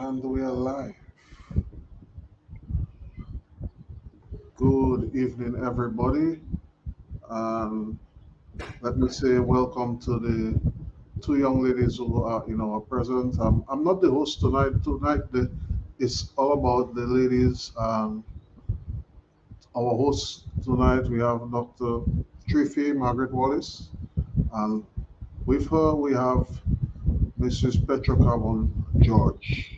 And we are live. Good evening, everybody. And let me say welcome to the two young ladies who are in our presence. I'm not the host tonight. It's all about the ladies. Our host tonight, we have Dr. Triphi, Margaret Wallace. And with her, we have Mrs. Petra Carbon, George.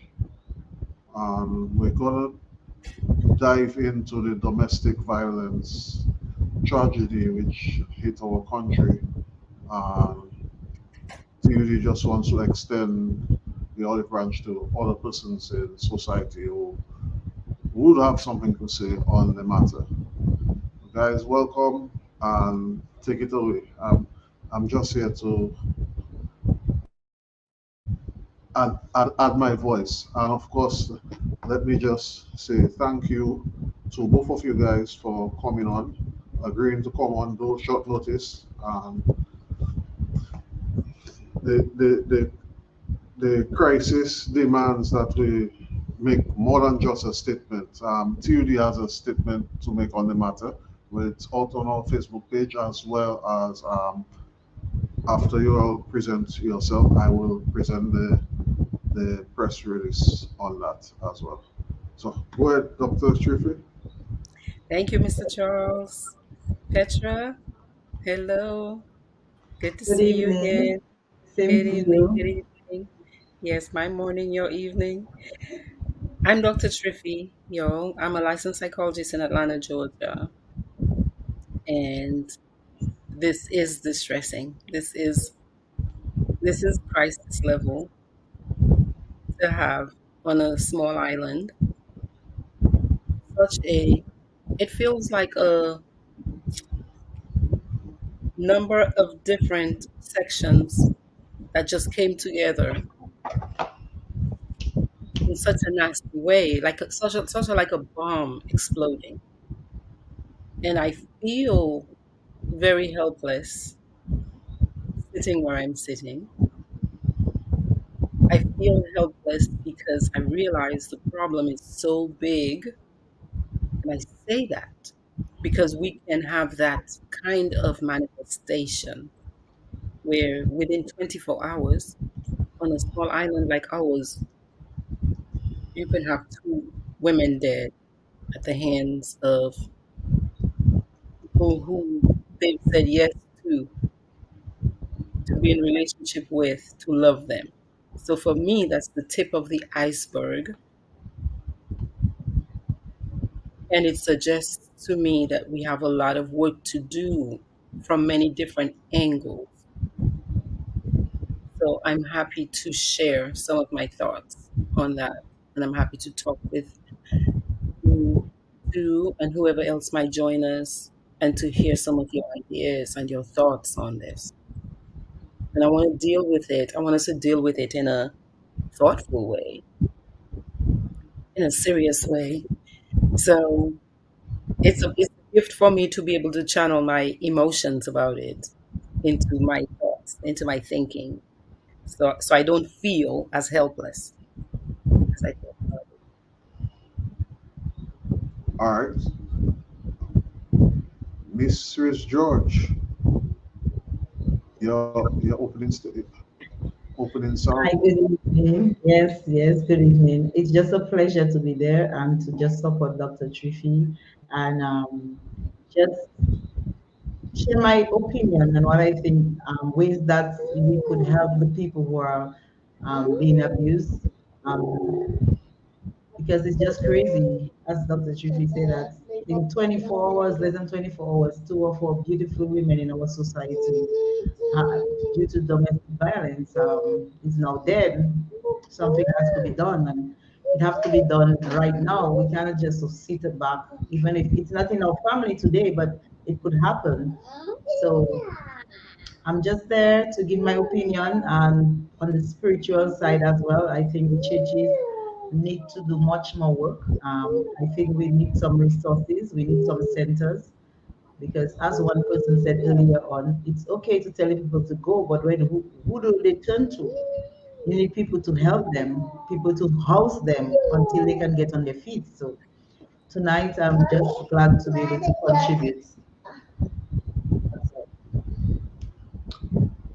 And we're going to dive into the domestic violence tragedy which hit our country. And TUD just wants to extend the olive branch to other persons in society who would have something to say on the matter. Guys, welcome and take it away. I'm just here to add my voice. And of course, let me just say thank you to both of you guys for coming on, agreeing to come on though short notice. The the crisis demands that we make more than just a statement. TUD has a statement to make on the matter. It's out on our Facebook page as well as after you all present yourself, I will present the press release on that as well. So go ahead, Dr. Triphi. Thank you, Mr. Charles. Petra, hello. Good to Good see you evening. again. Same Good to evening. Good you. evening. Yes, my morning, your evening. I'm Dr. Triphi, I'm a licensed psychologist in Atlanta, Georgia. And this is distressing. This is crisis level to have on a small island. Such a it feels like a number of different sections that just came together in such a nasty way, such a like a bomb exploding. And I feel very helpless sitting where I'm sitting. I feel helpless because I realize the problem is so big. And I say that because we can have that kind of manifestation where within 24 hours on a small island like ours, you can have two women dead at the hands of people who they've said yes to to be in relationship with, to love them. So for me, that's the tip of the iceberg. And it suggests to me that we have a lot of work to do from many different angles. So I'm happy to share some of my thoughts on that. And I'm happy to talk with you too and whoever else might join us and to hear some of your ideas and your thoughts on this. And I want to deal with it. I want us to deal with it in a thoughtful way, in a serious way. So it's a gift for me to be able to channel my emotions about it into my thoughts, into my thinking. So I don't feel as helpless as I feel. All right. Mrs. George, your opening Hi, salvo. good evening. Yes, good evening. It's just a pleasure to be there and to just support Dr. Triphi and just share my opinion and what I think ways that we could help the people who are being abused. Because it's just crazy, as Dr. Trippi said, that in 24 hours, less than 24 hours, two or four beautiful women in our society, due to domestic violence, is now dead. Something has to be done, and it has to be done right now. We cannot just sit it back, even if it's not in our family today, but it could happen. So I'm just there to give my opinion, and on the spiritual side as well. I think the churches need to do much more work. I think we need some resources, we need some centers, because as one person said earlier on, it's okay to tell people to go, but who do they turn to? You need people to help them, people to house them until they can get on their feet. So tonight, I'm just glad to be able to contribute. That's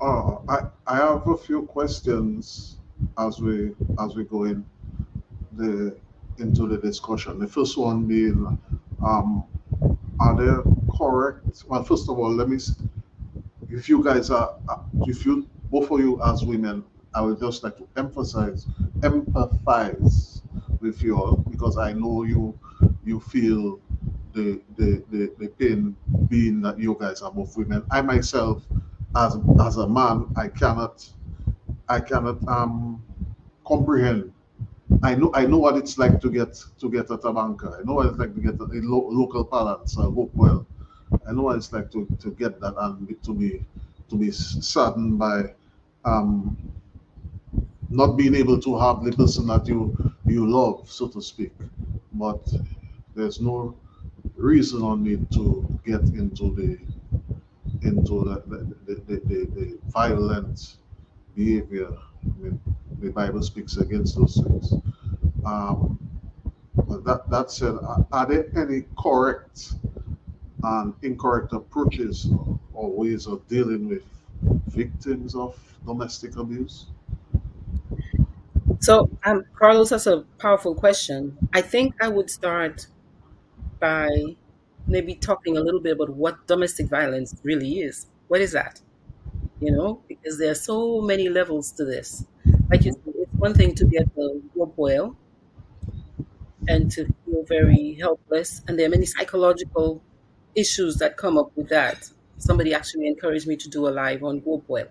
all. I have a few questions as we go in the into the discussion. The first one being, um, are there correct? Well, first of all, if you guys are, if you both of you as women, I would just like to empathize with you all because I know you feel the pain being that you guys are both women. I myself, as a man, I cannot comprehend. I know what it's like to get at a banker. I know what it's like to get local balance, work well. I know what it's like to get that and to be saddened by um, not being able to have the person that you love, so to speak. But there's no reason or need to get into the violent behavior. I mean, the Bible speaks against those things. Um, but that said, are there any correct and incorrect approaches or ways of dealing with victims of domestic abuse? So, Carlos, that's a powerful question. I think I would start by maybe talking a little bit about what domestic violence really is. What is that? Because there are so many levels to this. Like you said, it's one thing to get the rope well and to feel very helpless, and there are many psychological issues that come up with that. Somebody actually encouraged me to do a live on rope well.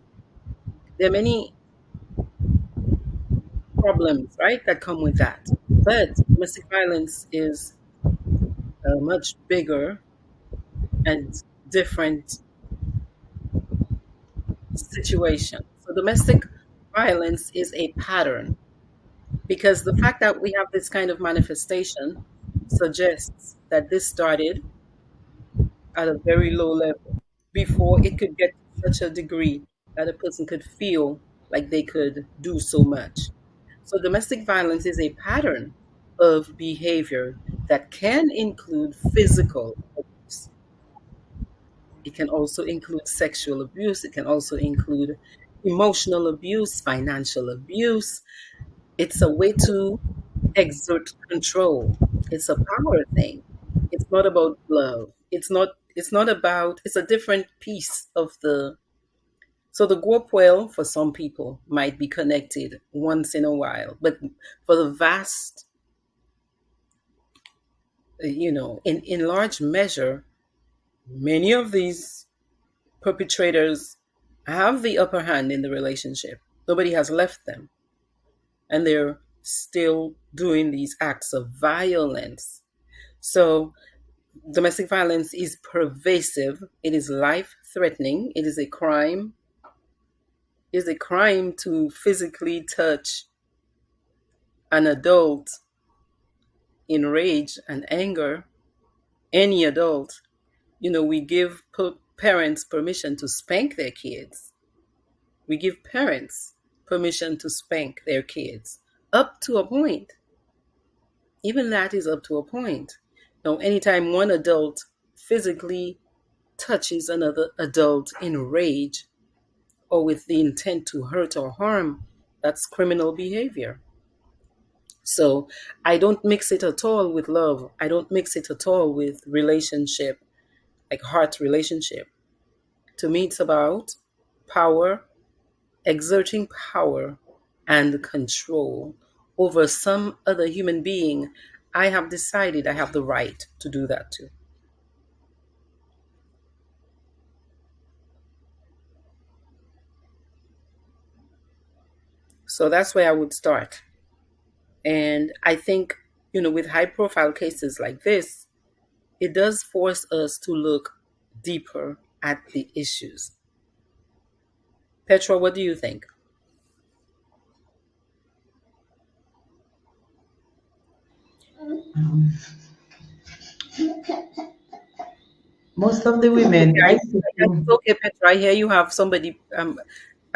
There are many problems, right, that come with that. But domestic violence is a much bigger and different situation. So domestic violence is a pattern because the fact that we have this kind of manifestation suggests that this started at a very low level before it could get to such a degree that a person could feel like they could do so much. So domestic violence is a pattern of behavior that can include physical abuse. It can also include sexual abuse. It can also include emotional abuse, financial abuse. It's a way to exert control. It's a power thing. It's not about love. It's not about it's a different piece of the so the Guapwell for some people might be connected once in a while, but for the vast in large measure, many of these perpetrators have the upper hand in the relationship. Nobody has left them, and they're still doing these acts of violence. So, domestic violence is pervasive, it is life threatening, it is a crime. It is a crime to physically touch an adult in rage and anger, any adult. We give parents permission to spank their kids. We give parents permission to spank their kids up to a point. Even that is up to a point. Now, anytime one adult physically touches another adult in rage or with the intent to hurt or harm, that's criminal behavior. So I don't mix it at all with love. I don't mix it at all with relationship, like heart relationship. To me, it's about power, exerting power and control over some other human being. I have decided I have the right to do that too. So that's where I would start. And I think, with high profile cases like this, it does force us to look deeper at the issues. Petra, what do you think? Um, most of the women, Okay, I see it's okay, Petra. I hear you have somebody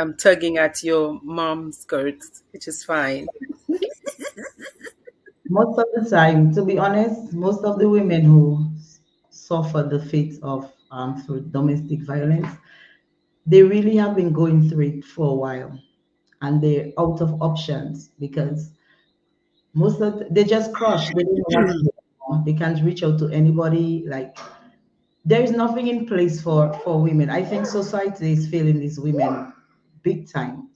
I'm tugging at your mom's skirts, which is fine. Most of the time, to be honest, most of the women who suffer the fate of through domestic violence, they really have been going through it for a while, and they're out of options because they just crushed. They don't know what to do anymore. They can't reach out to anybody. Like there is nothing in place for women. I think society is failing these women big time.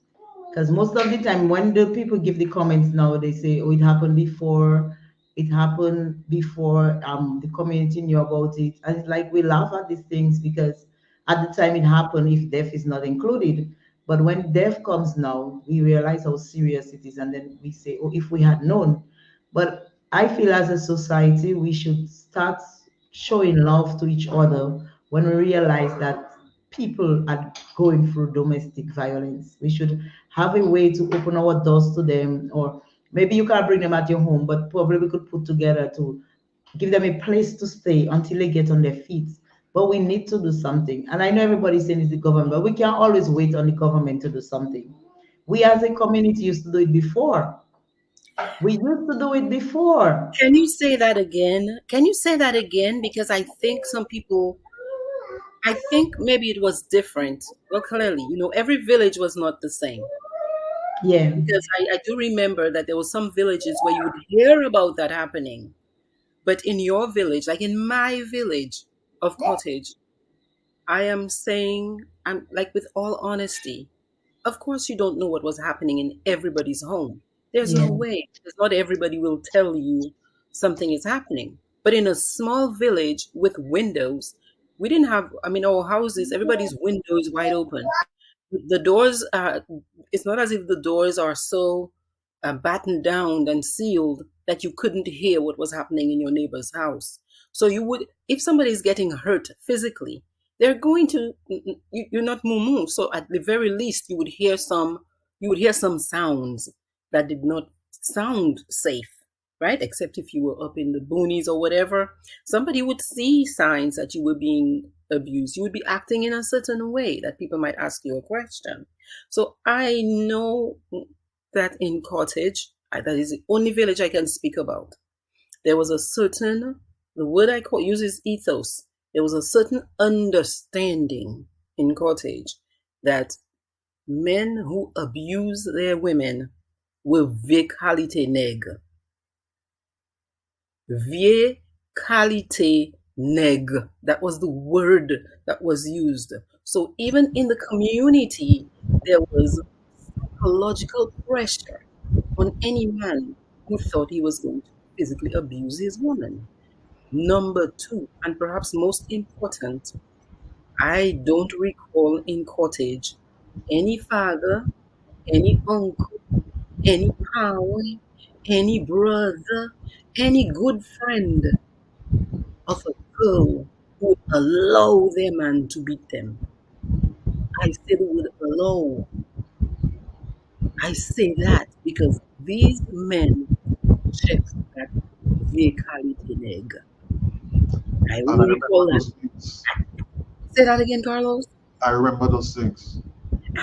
Because most of the time, when the people give the comments now, they say, "Oh, it happened before. It happened before. The community knew about it." And it's like we laugh at these things because at the time it happened, if death is not included. But when death comes now, we realize how serious it is, and then we say, "Oh, if we had known." But I feel as a society, we should start showing love to each other when we realize that people are going through domestic violence. We should have a way to open our doors to them, or maybe you can't bring them at your home, but probably we could put together to give them a place to stay until they get on their feet. But we need to do something. And I know everybody's saying it's the government, but we can't always wait on the government to do something. We as a community used to do it before. We used to do it before. Can you say that again? Can you say that again? Because I think some people, I think maybe it was different. Well, clearly, every village was not the same. Yeah, Because I do remember that there were some villages where you would hear about that happening. But in your village, like in my village of Cottage, I am saying, I'm like, with all honesty, of course you don't know what was happening in everybody's home. There's no yeah, way, because not everybody will tell you something is happening. But in a small village with windows, we didn't have, I mean, our houses, everybody's window is wide open. The doors are, it's not as if the doors are so battened down and sealed that you couldn't hear what was happening in your neighbor's house. So you would, if somebody is getting hurt physically, they're going to, you're not mumu. So at the very least, you would hear some sounds that did not sound safe, right? Except if you were up in the boonies or whatever, somebody would see signs that you were being abused. You would be acting in a certain way that people might ask you a question. So I know that in Cottage, that is the only village I can speak about. There was a certain, the word I call uses ethos. There was a certain understanding in Cottage that men who abuse their women were vie qualité nègre. Vie qualité nègre. That was the word that was used. So even in the community, there was psychological pressure on any man who thought he was going to physically abuse his woman. Number two, and perhaps most important, I don't recall in Cottage any father, any uncle, any power, any brother, any good friend of a girl who would allow their man to beat them. I said would allow. I say that because these men check that vacality leg. I And I will remember recall that. those things. Say that again, Carlos. I remember those things.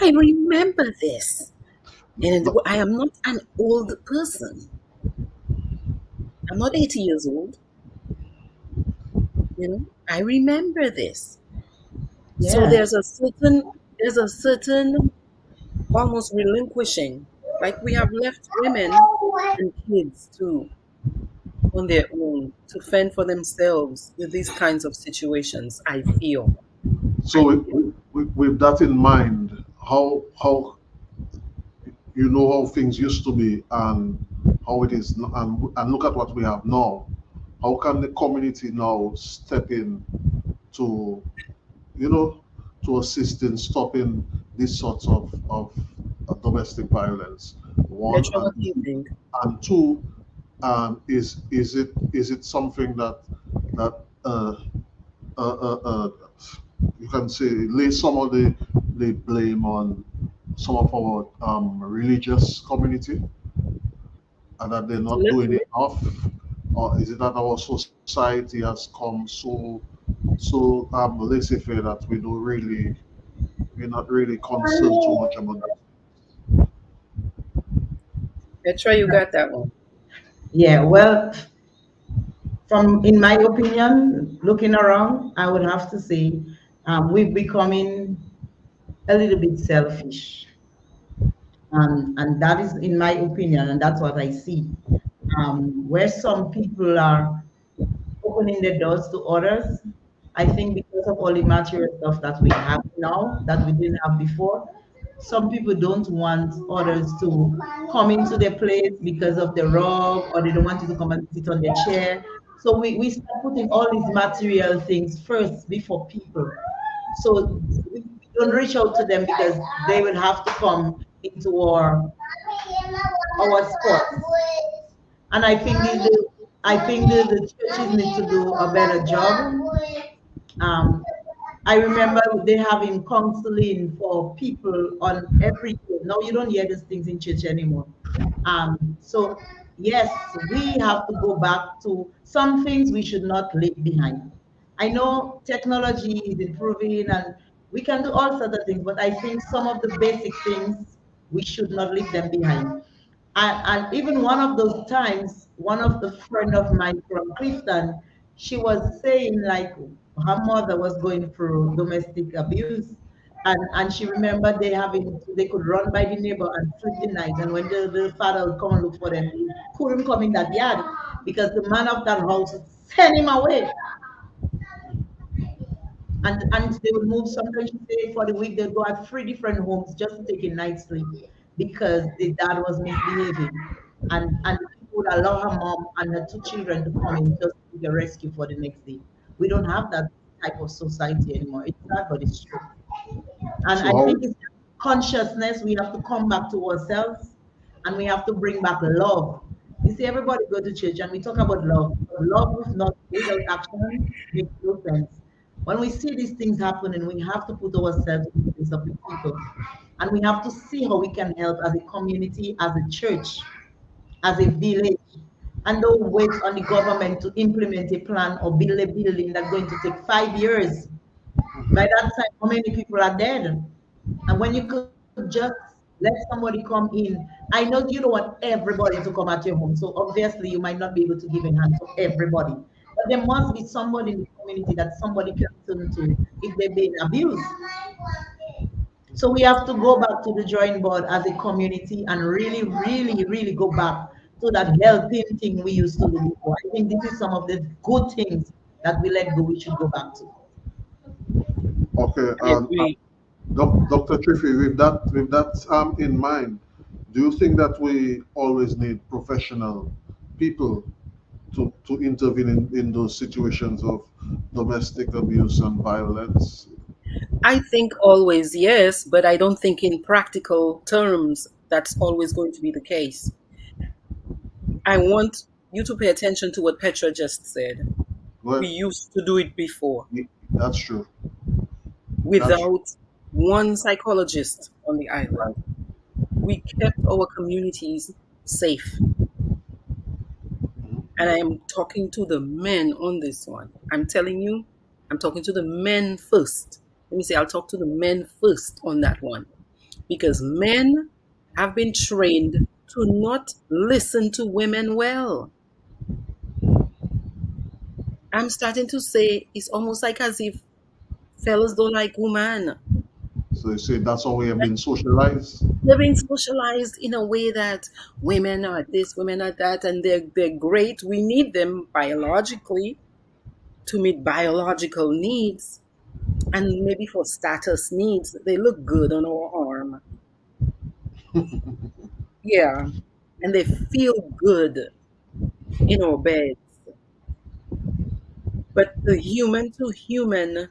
I remember this. And No, I am not an old person. I'm not 80 years old. I remember this. So yeah. there's a certain almost relinquishing. Like we have left women and kids too on their own to fend for themselves with these kinds of situations. I feel. so I feel. with that in mind, how you know how things used to be and how it is, and look at what we have now. How can the community now step in to, you know, to assist in stopping these sorts of domestic violence? One Petra, what do you and think? and two, is it something that uh, uh, uh, uh, you can say lay some of the blame on some of our religious community and that they're not Let, doing enough, or is it that our society has come so laissez-faire that we don't really we're not really concerned too much about that. Petra, you got that one. Yeah, well, from in my opinion, looking around, I would have to say we're becoming a little bit selfish, and that is in my opinion, and that's what I see. Where some people are opening the doors to others. I think because of all the material stuff that we have now that we didn't have before, some people don't want others to come into their place because of the rug, or they don't want you to come and sit on their chair. So we start putting all these material things first before people. So we don't reach out to them because they will have to come into our sports. And I think the churches need to do a better job. Um, I remember they having counseling for people on every day. Now you don't hear these things in church anymore. So yes, we have to go back to some things we should not leave behind. I know technology is improving and we can do all sorts of things, but I think some of the basic things we should not leave them behind. And even one of those times, one of the friend of mine from Clifton, she was saying like her mother was going through domestic abuse, and she remembered they could run by the neighbor and sleep the night, and when the father would come and look for them, he couldn't come in that yard because the man of that house would send him away, and they would move. Sometimes she say for the week they'd go at 3 different homes just to take a night's sleep because the dad was misbehaving, and the people would allow her mom and her 2 children to come in just to get rescue for the next day. We don't have that type of society anymore. It's sad, but it's true. And So I how think it's consciousness. We have to come back to ourselves, and we have to bring back love. You see, everybody go to church and we talk about love. But love with not without action makes no sense. When we see these things happening, we have to put ourselves in the place of the people. And we have to see how we can help as a community, as a church, as a village. And don't wait on the government to implement a plan or build a building that's going to take 5 years. By that time, how many people are dead? And when you could just let somebody come in, I know you don't want everybody to come at your home. So obviously you might not be able to give a hand to everybody. But there must be somebody in the community that somebody can turn to if they're being abused. So we have to go back to the drawing board as a community and really, really, really go back to that helping thing we used to do before. I think this is some of the good things that we let go, we should go back to. okay, I agree. Dr. Triphi, with that in mind, do you think that we always need professional people to intervene in those situations of domestic abuse and violence? I think always yes, but I don't think in practical terms that's always going to be the case. I want you to pay attention to what Petra just said. We Well, used to do it before that's true. That's true. without one psychologist on the island. Right. We kept our communities safe. And I am talking to the men on this one. I'm telling you, I'm talking to the men first. Let me say, I'll talk to the men first on that one. Because men have been trained to not listen to women well. I'm starting to say it's almost like as if fellas don't like women. So you say that's how we have been socialized. They're being socialized in a way that women are this, women are that, and they're great. We need them biologically to meet biological needs, and maybe for status needs. They look good on our arm. Yeah. And they feel good in our beds. But the human to human,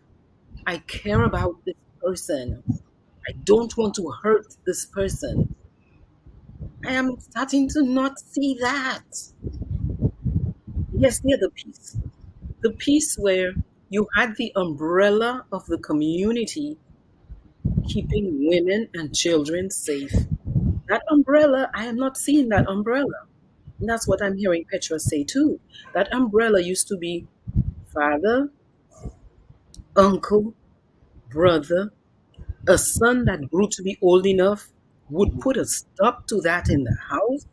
I care about this person. I don't want to hurt this person. I am starting to not see that. Yes, near the peace. The peace where you had the umbrella of the community keeping women and children safe. That umbrella, I am not seeing that umbrella. And that's what I'm hearing Petra say too. That umbrella used to be father, uncle, brother, A son that grew to be old enough would put a stop to that in the house.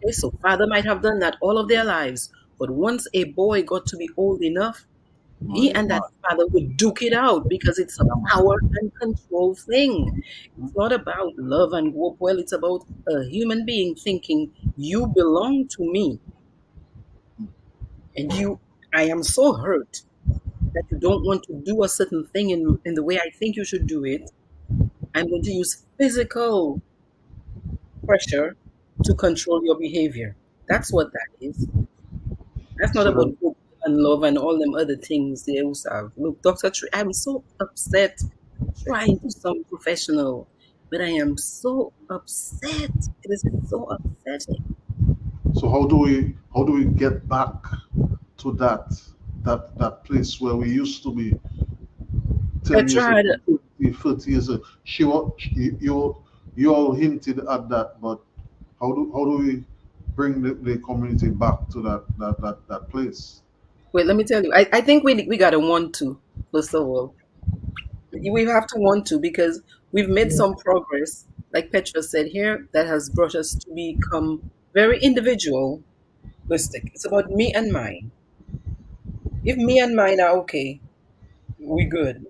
Okay, so father might have done that all of their lives, but once a boy got to be old enough, No, he yeah, and that man. father would duke it out because it's a Yeah, man. power and control thing. Mhm. It's not about love and hope. Well, it's about a human being thinking you belong to me, and I am so hurt that you don't want to do a certain thing in the way I think you should do it. I'm going to use physical pressure to control your behavior. That's what that is. That's not So about then, hope and love and all them other things they also have. Look, I'm so upset trying to sound professional, but I am so upset. It is so upsetting. so how do we get back to that place where we used to be 10 Petra years had, ago, 30 years ago? You all hinted at that, but how do we bring the community back to that place? wait, let me tell you, I think we got to want to, first of all. We have to want to because we've made Yeah. some progress, like Petra said here, that has brought us to become very individualistic. It's about me and mine. If me and mine are okay, we good.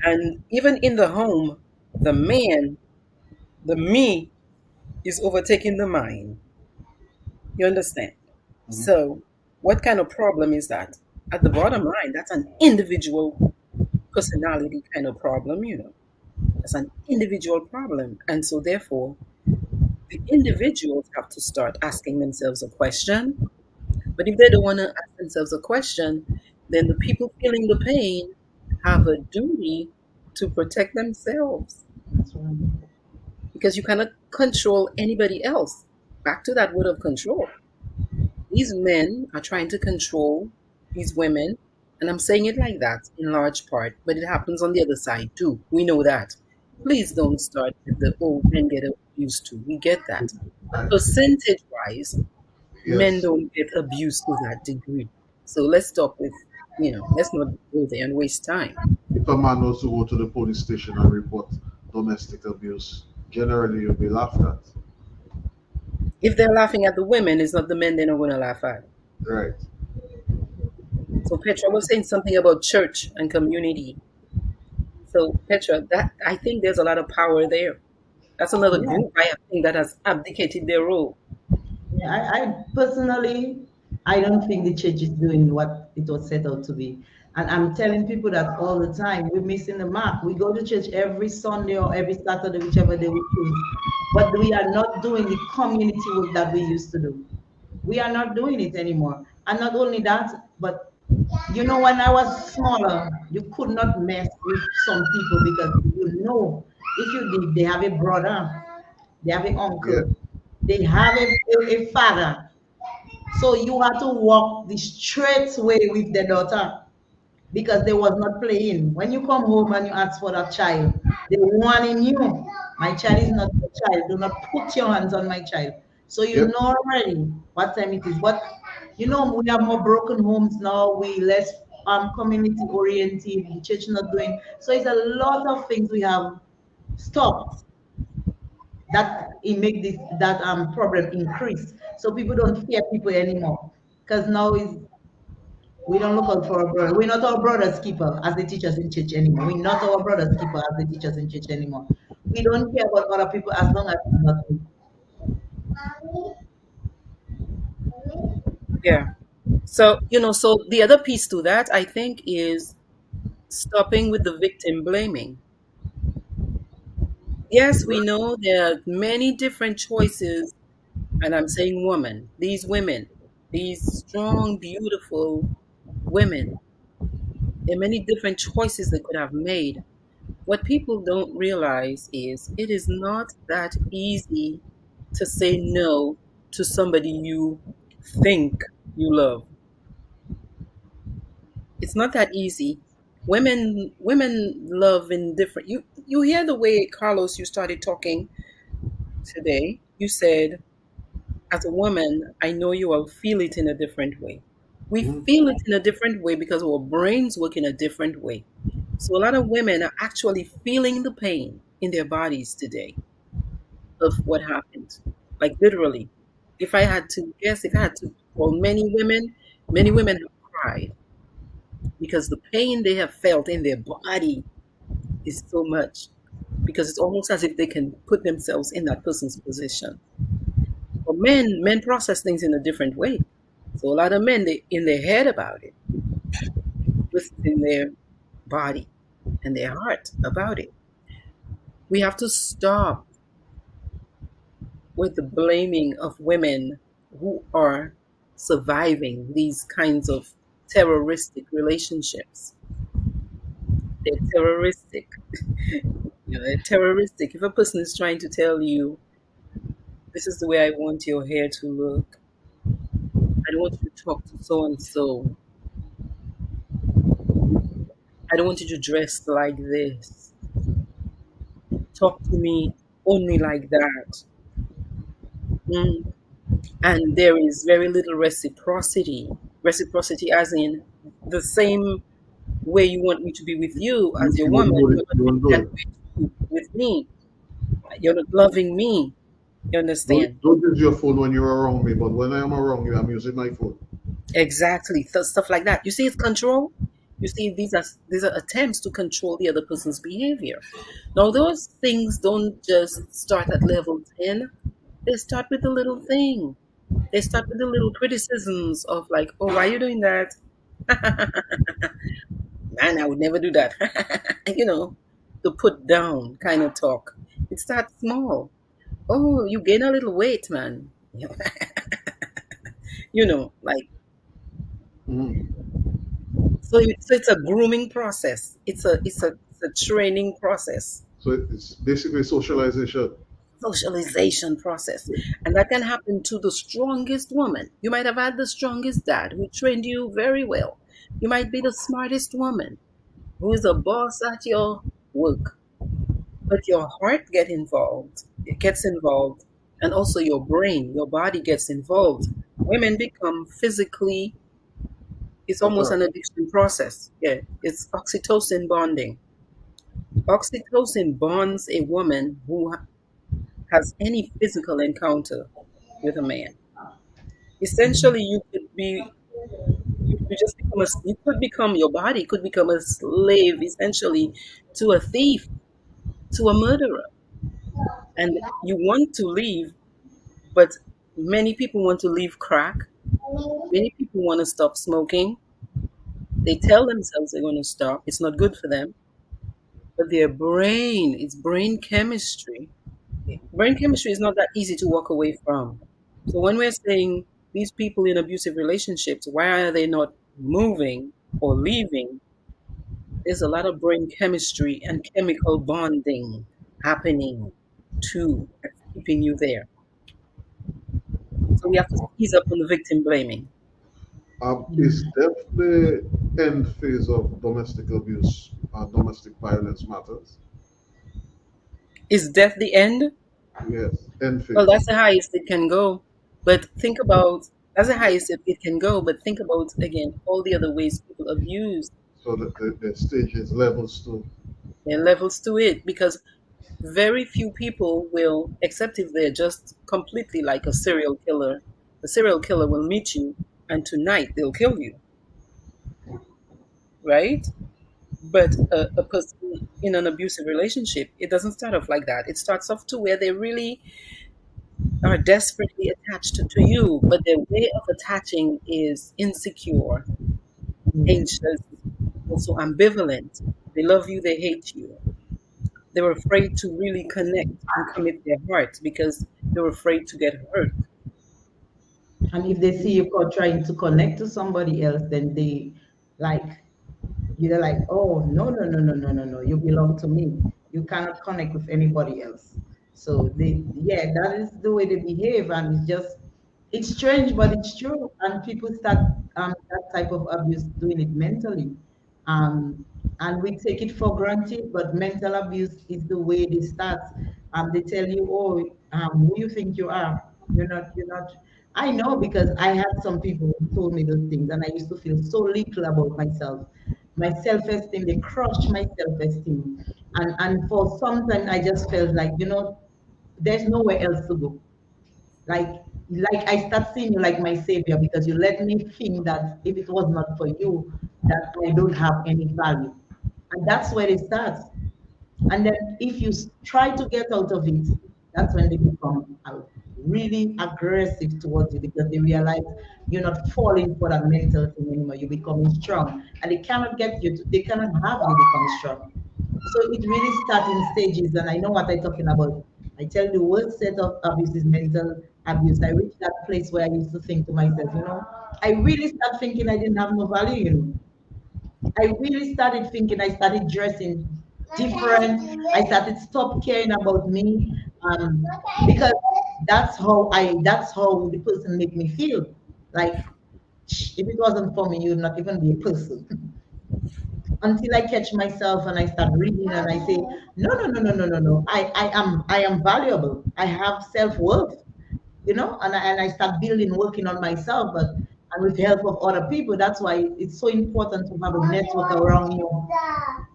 And even in the home, the man, the me, is overtaking the mine. You understand? Mhm. So, what kind of problem is that? At the bottom line, that's an individual personality kind of problem. That's an individual problem. And so, therefore, the individuals have to start asking themselves a question. But if they don't want to ask themselves a question, then the people feeling the pain have a duty to protect themselves That's right. because you cannot control anybody else. Back to that word of control. These men are trying to control these women, and I'm saying it like that in large part, but it happens on the other side too. We know that. Please don't start with the oh, men get abused too. We get that. But percentage wise, men Yes. don't get abused to that degree. So let's stop with, let's not go there and waste time. If a man was to go to the police station and report domestic abuse, generally you'll be laughed at. If they're laughing at the women, it's not the men they're not going to laugh at. Right. So Petra was saying something about church and community. So Petra, that I think there's a lot of power there. That's another Yeah. group I think that has abdicated their role. Yeah, I personally, I don't think the church is doing what it was set out to be. And I'm telling people that all the time. We're missing the mark. We go to church every Sunday or every Saturday, whichever day we choose. But we are not doing the community work that we used to do. We are not doing it anymore. And not only that, but when I was smaller, you could not mess with some people because if you did, they have a brother, they have an Yeah. uncle, they have a father. So you have to walk the straight way with the daughter because they was not playing. When you come home and you ask for that child, they warning you, my child is not your child. Do not put your hands on my child. So you Yep. know already what time it is. But we have more broken homes now. We less community oriented. The church not doing. So it's a lot of things we have stopped that it make this that problem increase. So people don't fear people anymore because now is we don't look out for our brother. We're not our brother's keeper as they teach us in church anymore. We're not our brother's keeper as they teach us in church anymore. We don't care about other people as long as it's not we. Yeah. So the other piece to that, I think, is stopping with the victim blaming. Yes, we know there are many different choices, and I'm saying women, these strong, beautiful women. There are many different choices they could have made. What people don't realize is it is not that easy to say no to somebody you think you love. It's not that easy. Women love in different you hear the way Carlos you started talking today. You said, as a woman, I know you will feel it in a different way. We Mhm. feel it in a different way because our brains work in a different way. So a lot of women are actually feeling the pain in their bodies today of what happened. Like literally. If I had to guess, if I had to call many women have cried because the pain they have felt in their body is so much. Because it's almost as if they can put themselves in that person's position. For men, men process things in a different way. So a lot of men, they in their head about it, versus in their body and their heart about it. We have to stop with the blaming of women who are surviving these kinds of terroristic relationships. They're terroristic. They're terroristic. If a person is trying to tell you, this is the way I want your hair to look, I don't want you to talk to so and so, I don't want you to dress like this, talk to me only like that. Mm. And there is very little reciprocity. Reciprocity, as in the same way you want me to be with you as your You woman, won't do it. you're not You being won't do that it. way with me. You're not loving me. You understand? Don't use your phone when you're around me, but when I am around you, I'm using my phone. Exactly. Stuff like that. You see, it's control. You see, these are attempts to control the other person's behavior. Now, those things don't just start at level 10. They start with the little thing. They start with the little criticisms of like, oh, why are you doing that? Man, I would never do that. The put down kind of talk. It starts small. Oh, you gain a little weight, man. Like, Mm. so it's a grooming process. It's a training process, So it's basically socialization. socialization process. And that can happen to the strongest woman. You might have had the strongest dad who trained you very well. You might be the smartest woman who is a boss at your work, but your heart gets involved, and also your brain, your body gets involved. Women become physically, it's almost an Attack. addiction process. Yeah, it's oxytocin bonding. Oxytocin bonds a woman who has any physical encounter with a man. Essentially, you just become you could become, your body could become a slave essentially to a thief, to a murderer. And you want to leave, but many people want to leave crack. Many people want to stop smoking. They tell themselves they're going to stop. It's not good for them. But their brain, it's brain chemistry. Brain chemistry is not that easy to walk away from. So when we're saying these people in abusive relationships, why are they not moving or leaving? There's a lot of brain chemistry and chemical bonding happening too, that's keeping you there. So we have to ease up on the victim blaming. Is death the end phase of domestic abuse, domestic violence matters? Is death the end? Yes, end Well, phase. that's the highest it can go. But think about, that's the highest it can go. But think about again all the other ways people abuse. So the stage is levels too. There are levels to it because very few people will, except if they're just completely like a serial killer. A serial killer will meet you, and tonight they'll kill you, right? But a person in an abusive relationship, it doesn't start off like that. It starts off to where they really are desperately attached to you, but their way of attaching is insecure, anxious, also ambivalent. They love you, they hate you. They're afraid to really connect and commit their heart because they're afraid to get hurt. And if they see you trying to connect to somebody else, then they like you're like, oh no, no, no, no, no, no, no, you belong to me. You cannot connect with anybody else. So they, yeah, that is the way they behave, and it's strange, but it's true. And people start that type of abuse doing it mentally, um, and we take it for granted. But mental abuse is the way they start. They tell you, oh, who you think you are? You're not. I know because I had some people who told me those things, and I used to feel so little about myself. my self-esteem, they crushed my self-esteem. And for some time I just felt like, there's nowhere else to go. Like like I start seeing you like my savior because you let me think that if it was not for you, that I don't have any value. And that's where it starts. And then if you try to get out of it, that's when they become really aggressive towards you because they realize you're not falling for that mental thing anymore. You're becoming strong. And they cannot get you to, they cannot have you become strong. So it really starts in stages, and I know what I'm talking about. I tell you, the worst set of abuse is mental abuse. I reached that place where I used to think to myself, I really start thinking I didn't have no value. I really started thinking, I started dressing different. I started stop caring about me, because that's how the person make me feel. Like, if it wasn't for me, you'd not even be a person. Until I catch myself and I start reading and I say, no, no, no, no, no, no, no. I am valuable. I have self-worth, and I start building, working on myself, but and with the help of other people. That's why it's so important to have a network around you,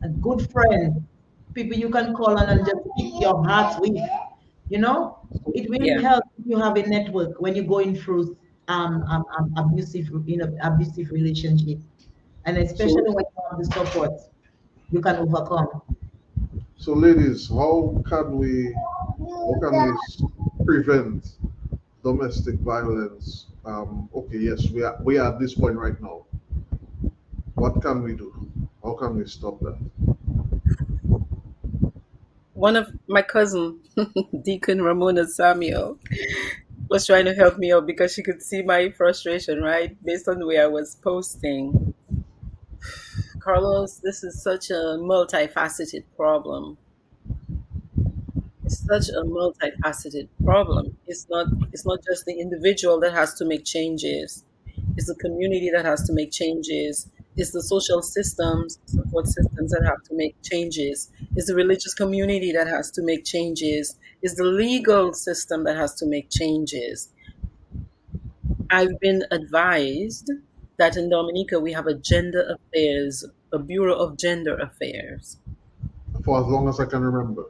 a good friend, people you can call on and just speak your heart with. You know, it really Yeah. helps if you have a network when you're going through abusive relationship, and especially So, when you have the support, you can overcome. so ladies, how can we prevent domestic violence? Okay, yes, we are at this point right now. What can we do? How can we stop that? One of my cousin, Deacon Ramona Samuel, was trying to help me out because she could see my frustration, right? Based on the way I was posting. Carlos, this is such a multifaceted problem. It's such a multifaceted problem. It's not just the individual that has to make changes. It's the community that has to make changes. It's the social systems, support systems that have to make changes. It's the religious community that has to make changes. It's the legal system that has to make changes. I've been advised that in Dominica we have a gender affairs, a bureau of gender affairs, For as long as I can remember.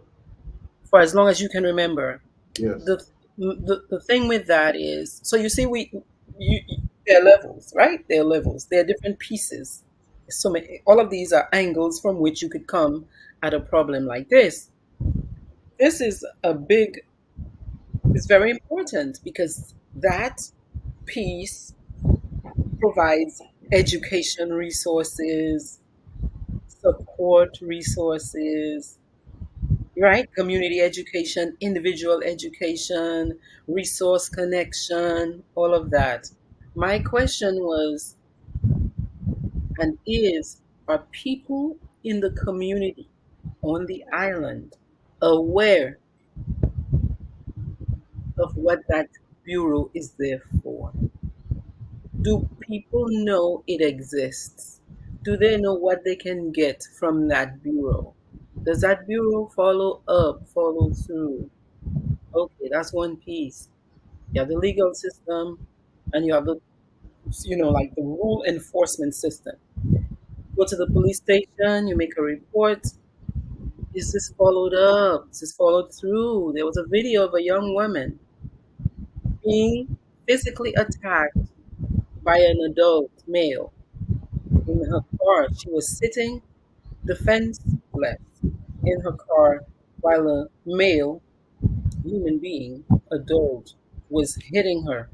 for as long as you can remember. Yes. The thing with that is, so you see, you there are levels, right? There are levels. There are different pieces. So many, all of these are angles from which you could come at a problem like this. This is a big. It's very important because that piece provides education resources, support resources, right? Community education, individual education, resource connection, all of that. My question was and is, are people in the community on the island aware of what that bureau is there for? Do people know it exists? Do they know what they can get from that bureau? Does that bureau follow up, follow through? Okay, that's one piece. You have the legal system and you have the, like the rule enforcement system. Go to the police station, you make a report. Is this followed up? Is this followed through? There was a video of a young woman being physically attacked by an adult male in her car. She was sitting defenseless in her car while a male human being, adult, was hitting her.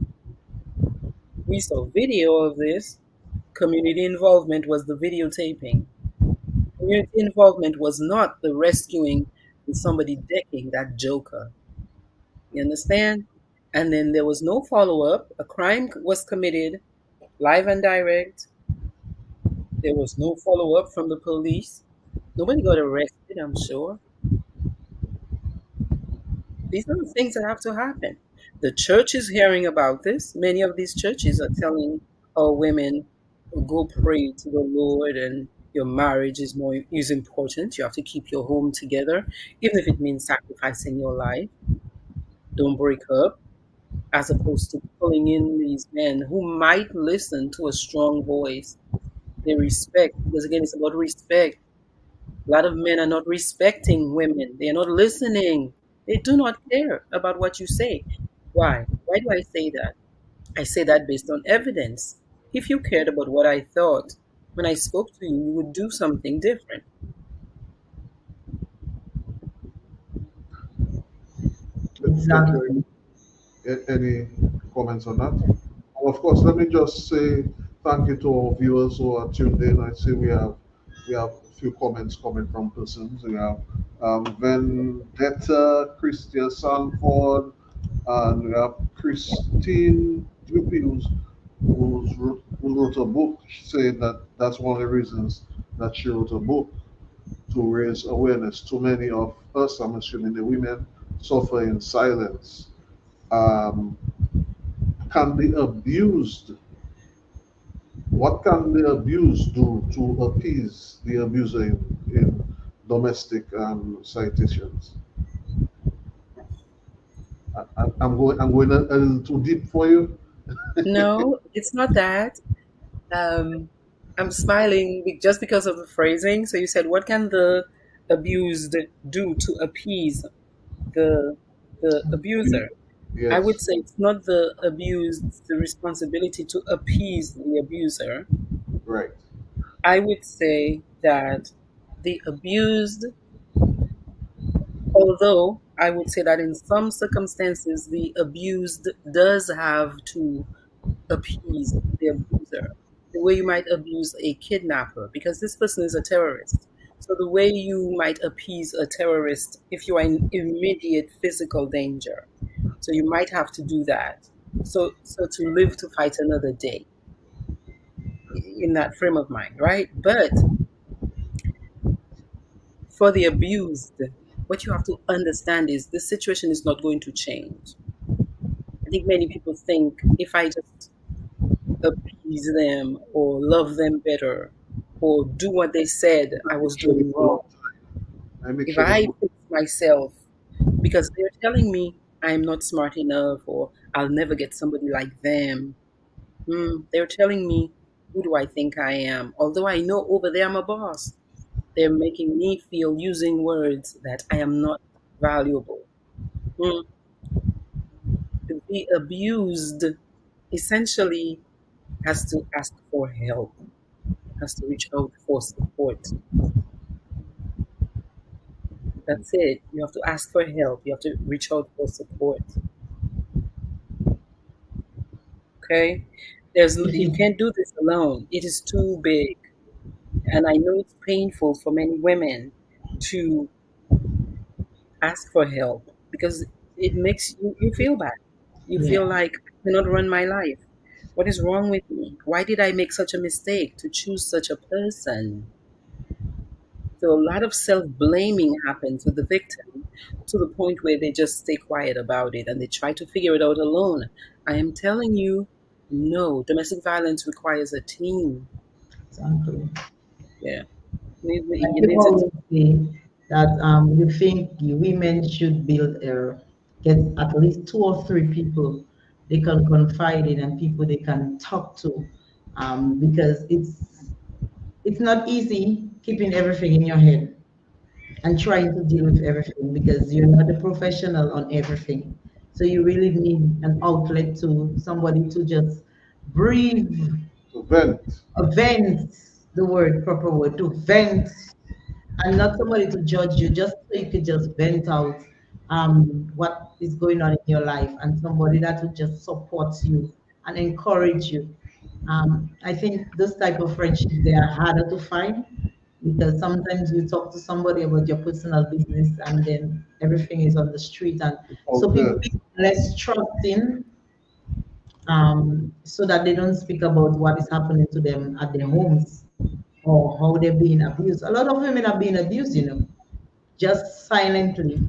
We saw video of this. Community involvement was the videotaping. Community involvement was not the rescuing and somebody decking that joker. You understand? And then there was no follow up. A crime was committed, live and direct. There was no follow up from the police. Nobody got arrested, I'm sure. These are the things that have to happen. The church is hearing about this. Many of these churches are telling our women, go pray to the Lord, and your marriage is important. You have to keep your home together, even if it means sacrificing your life. Don't break up, as opposed to pulling in these men who might listen to a strong voice. They respect, because again, it's about respect. A lot of men are not respecting women. They are not listening. They do not care about what you say. Why? Why do I say that? I say that based on evidence. If you cared about what I thought when I spoke to you, you would do something different. Petra, Exactly. any comments on that? And of course, let me just say thank you to our viewers who are tuned in. I see we have a few comments coming from persons. We have Vendetta, Christian Sanford, and we have Christine Dupuy, who wrote a book saying that that's one of the reasons that she wrote a book to raise awareness. Too many of us, I'm assuming the women, suffer in silence. Um, can be abused. What can the abuse do to appease the abuser in domestic citations? I'm going a little too deep for you. No, it's not that. Um, I'm smiling just because of the phrasing. So you said, "What can the abused do to appease the abuser?" I would Yes, say it's not the abused's responsibility to appease the abuser. right. I would say that the abused, although I would say that in some circumstances, the abused does have to appease the abuser. The way you might abuse a kidnapper, because this person is a terrorist. So the way you might appease a terrorist if you are in immediate physical danger. So you might have to do that. So to live to fight another day in that frame of mind, right? But for the abused, what you have to understand is this situation is not going to change. I think many people think if I just appease them or love them better or do what they said I I make was sure they doing go wrong, long. I make if sure they I go. fix myself because they're telling me I'm not smart enough or I'll never get somebody like them, they're telling me who do I think I am? Although I know over there I'm a boss, they're making me feel using words that I am not valuable. Hmm, to be abused essentially has to ask for help, has to reach out for support. That's it. You have to ask for help. You have to reach out for support. Okay? If You it, can't do this alone. It is too big. And I know it's painful for many women to ask for help because it makes you feel bad. You feel yeah. like I cannot run my life. What is wrong with me? Why did I make such a mistake to choose such a person? So a lot of self-blaming happens with the victim to the point where they just stay quiet about it and they try to figure it out alone. I am telling you, no, domestic violence requires a team. Exactly. Yeah. Like You you need to, always say that you think women should build get at least two or three people they can confide in and people they can talk to, because it's not easy keeping everything in your head and trying to deal with everything because you're not a professional on everything. So you really need an outlet to somebody to just breathe, To vent. vent, the word, proper word, to vent, and not somebody to judge you, just so you could just vent out what is going on in your life, and somebody that will just support you and encourage you. I think those type of friendships they are harder to find because sometimes you talk to somebody about your personal business and then everything is on the street, and It's so out people there. become less trusting, so that they don't speak about what is happening to them at their homes or how they're being abused. A lot of women are being abused, just silently,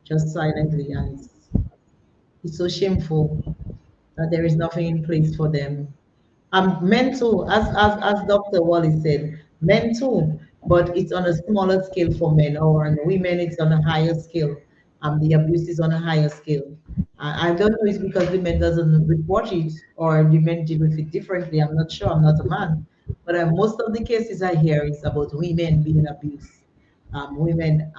just silently, and it's so shameful that there is nothing in place for them. Men too, as Dr. Wally said, men too, but it's on a smaller scale for men, or on women it's on a higher scale. The abuse is on a higher scale. I don't know, it's because the men doesn't report it or the men deal with it differently. I'm not sure. I'm not a man, But most of the cases I hear is about women being abused. Women,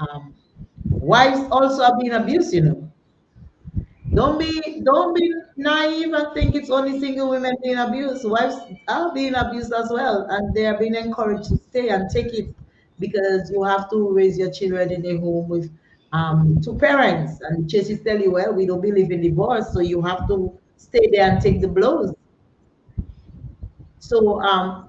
wives also are being abused, you know. Don't be naive and think it's only single women being abused. Wives are being abused as well, and they are being encouraged to stay and take it because you have to raise your children in a home with two parents. And churches tell you, well, we don't believe in divorce, so you have to stay there and take the blows. So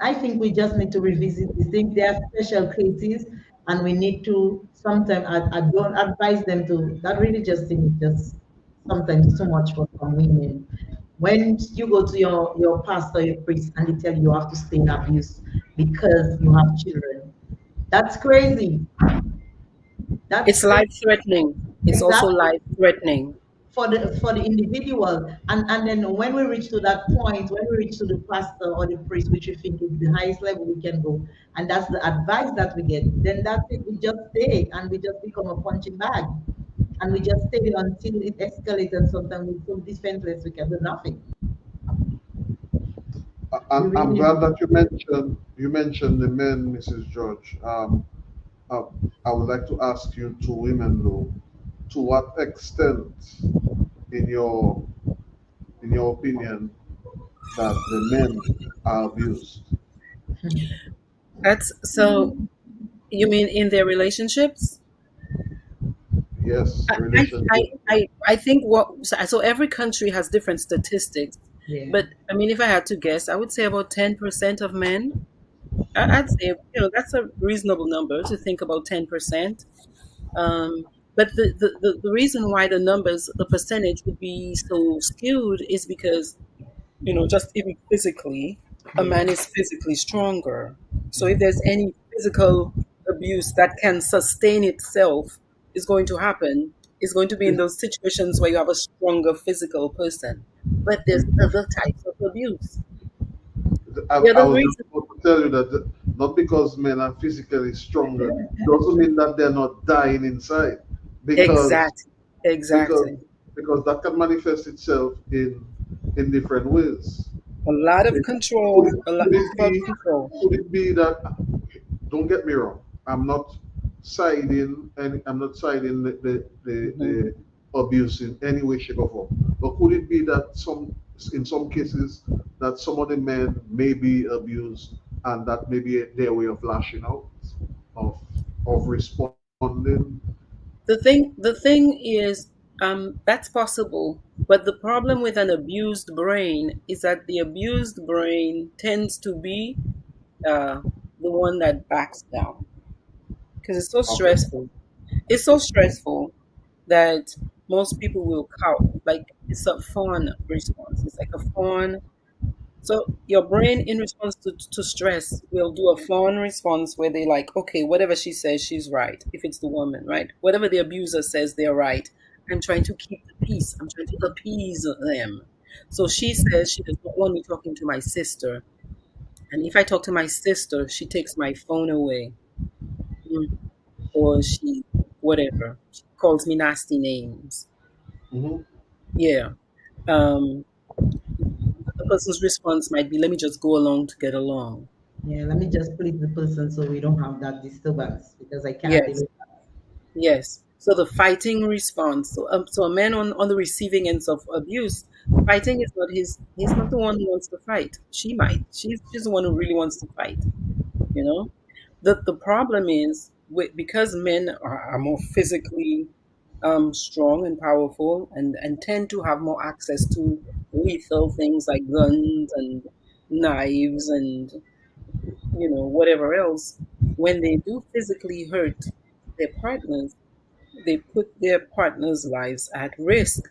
I think we just need to revisit these things. There are special cases, and we need to sometimes. I don't advise them to. That religious thing is just sometimes too much for some women. When you go to your pastor, your priest, and they tell you you have to stay in abuse because you have children, that's crazy. That's It's life crazy. threatening. It's also Exactly. life threatening. For the individual, and then when we reach to that point, when we reach to the pastor or the priest, which we think is the highest level we can go, and that's the advice that we get, then that's it. We just stay and we just become a punching bag, and we just stay until it escalates, and sometimes we're so defenseless we can do nothing. We I'm really glad do. that you mentioned the men, Mrs. George. Uh, I would like to ask you two women though, to what extent, in your opinion, that the men are abused? That's so. You mean in their relationships? Yes, I, I, relationship. I think so every country has different statistics, Yeah. but I mean, if I had to guess, I would say about 10% of men. I'd say, that's a reasonable number to think about 10%. But the reason why the percentage would be so skewed is because, just even physically, a Yeah. man is physically stronger. So if there's any physical abuse that can sustain itself is going to happen, is going to be in Is- those situations where you have a stronger physical person. But there's other types of abuse. The I other was just reason, about to tell you that not because men are physically stronger doesn't mean that they're not dying inside, because exactly, because exactly. because that can manifest itself in different ways. A lot of It- Could control, it, a lot could it of be control. could it be that, don't get me wrong, I'm not siding Mhm. the abuse in any way, shape, or form. But could it be that in some cases, that some of the men may be abused, and that may be their way of lashing out, of responding? The thing is, that's possible. But the problem with an abused brain is that the abused brain tends to be uh, the one that backs down because it's so Okay. stressful. It's so stressful that most people will cower. Like it's a fawn response. It's like a fawn. So your brain, in response to stress, will do a fawn response where they like, okay, whatever she says, she's right. If it's the woman, right? Whatever the abuser says, they're right. I'm trying to keep the peace. I'm trying to appease them. So she says she does not want me talking to my sister. And if I talk to my sister, she takes my phone away. Mm. Or she, whatever. She calls me nasty names. Hmm. Yeah. Um, the person's response might be, let me just go along to get along. Yeah, let me just please the person so we don't have that disturbance because I can't deal Yes. with Yes. So the fighting response. So a man on the receiving ends of abuse, fighting is not his. He's not the one who wants to fight. She might. She's the one who really wants to fight. You know. The problem is because men are more physically strong and powerful and tend to have more access to lethal things like guns and knives and whatever else. When they do physically hurt their partners, they put their partners' lives at risk.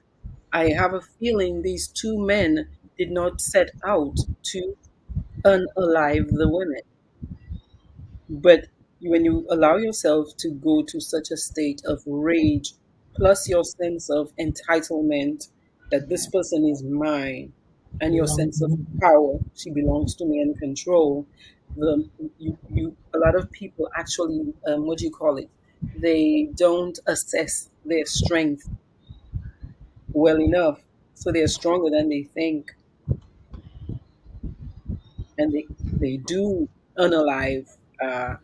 I have a feeling these two men did not set out to unalive the women. But when you allow yourself to go to such a state of rage, plus your sense of entitlement that this person is mine, and your belong to sense of me. power, she belongs to me, and control, a lot of people actually, what do you call it? They don't assess their strength well enough, so they're stronger than they think. and they do unalive uh,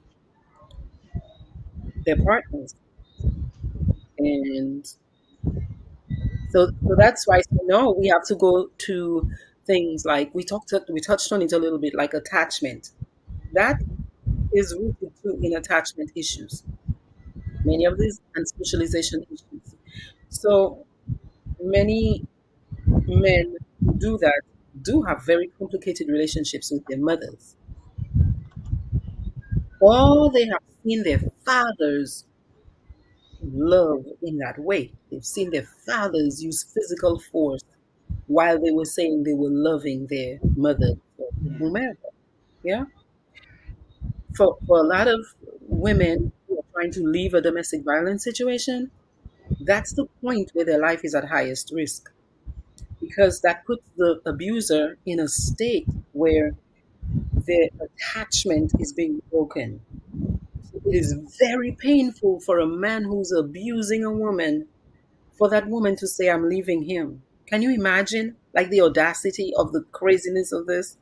their partners. And so that's why, so no, we have to go to things like we touched on it a little bit, like attachment. That is rooted too in attachment issues, many of these, and socialization issues. So many men who do that do have very complicated relationships with their mothers, or they have seen their fathers love in that way. They've seen their fathers use physical force while they were saying they were loving their mother or Yeah. whomever. Yeah. For a lot of women who are trying to leave a domestic violence situation, that's the point where their life is at highest risk, because that puts the abuser in a state where their attachment is being broken. It is very painful for a man who's abusing a woman, for that woman to say, I'm leaving him. Can you imagine? Like the audacity of the craziness of this?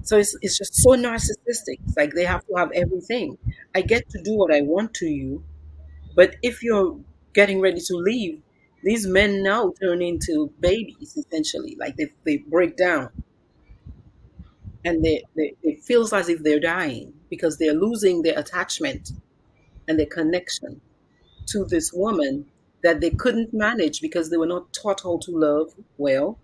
So it's just so narcissistic. It's like they have to have everything. I get to do what I want to you, but if you're getting ready to leave, these men now turn into babies, essentially. Like they break down, and it feels as if they're dying because they're losing their attachment and their connection to this woman that they couldn't manage because they were not taught how to love well,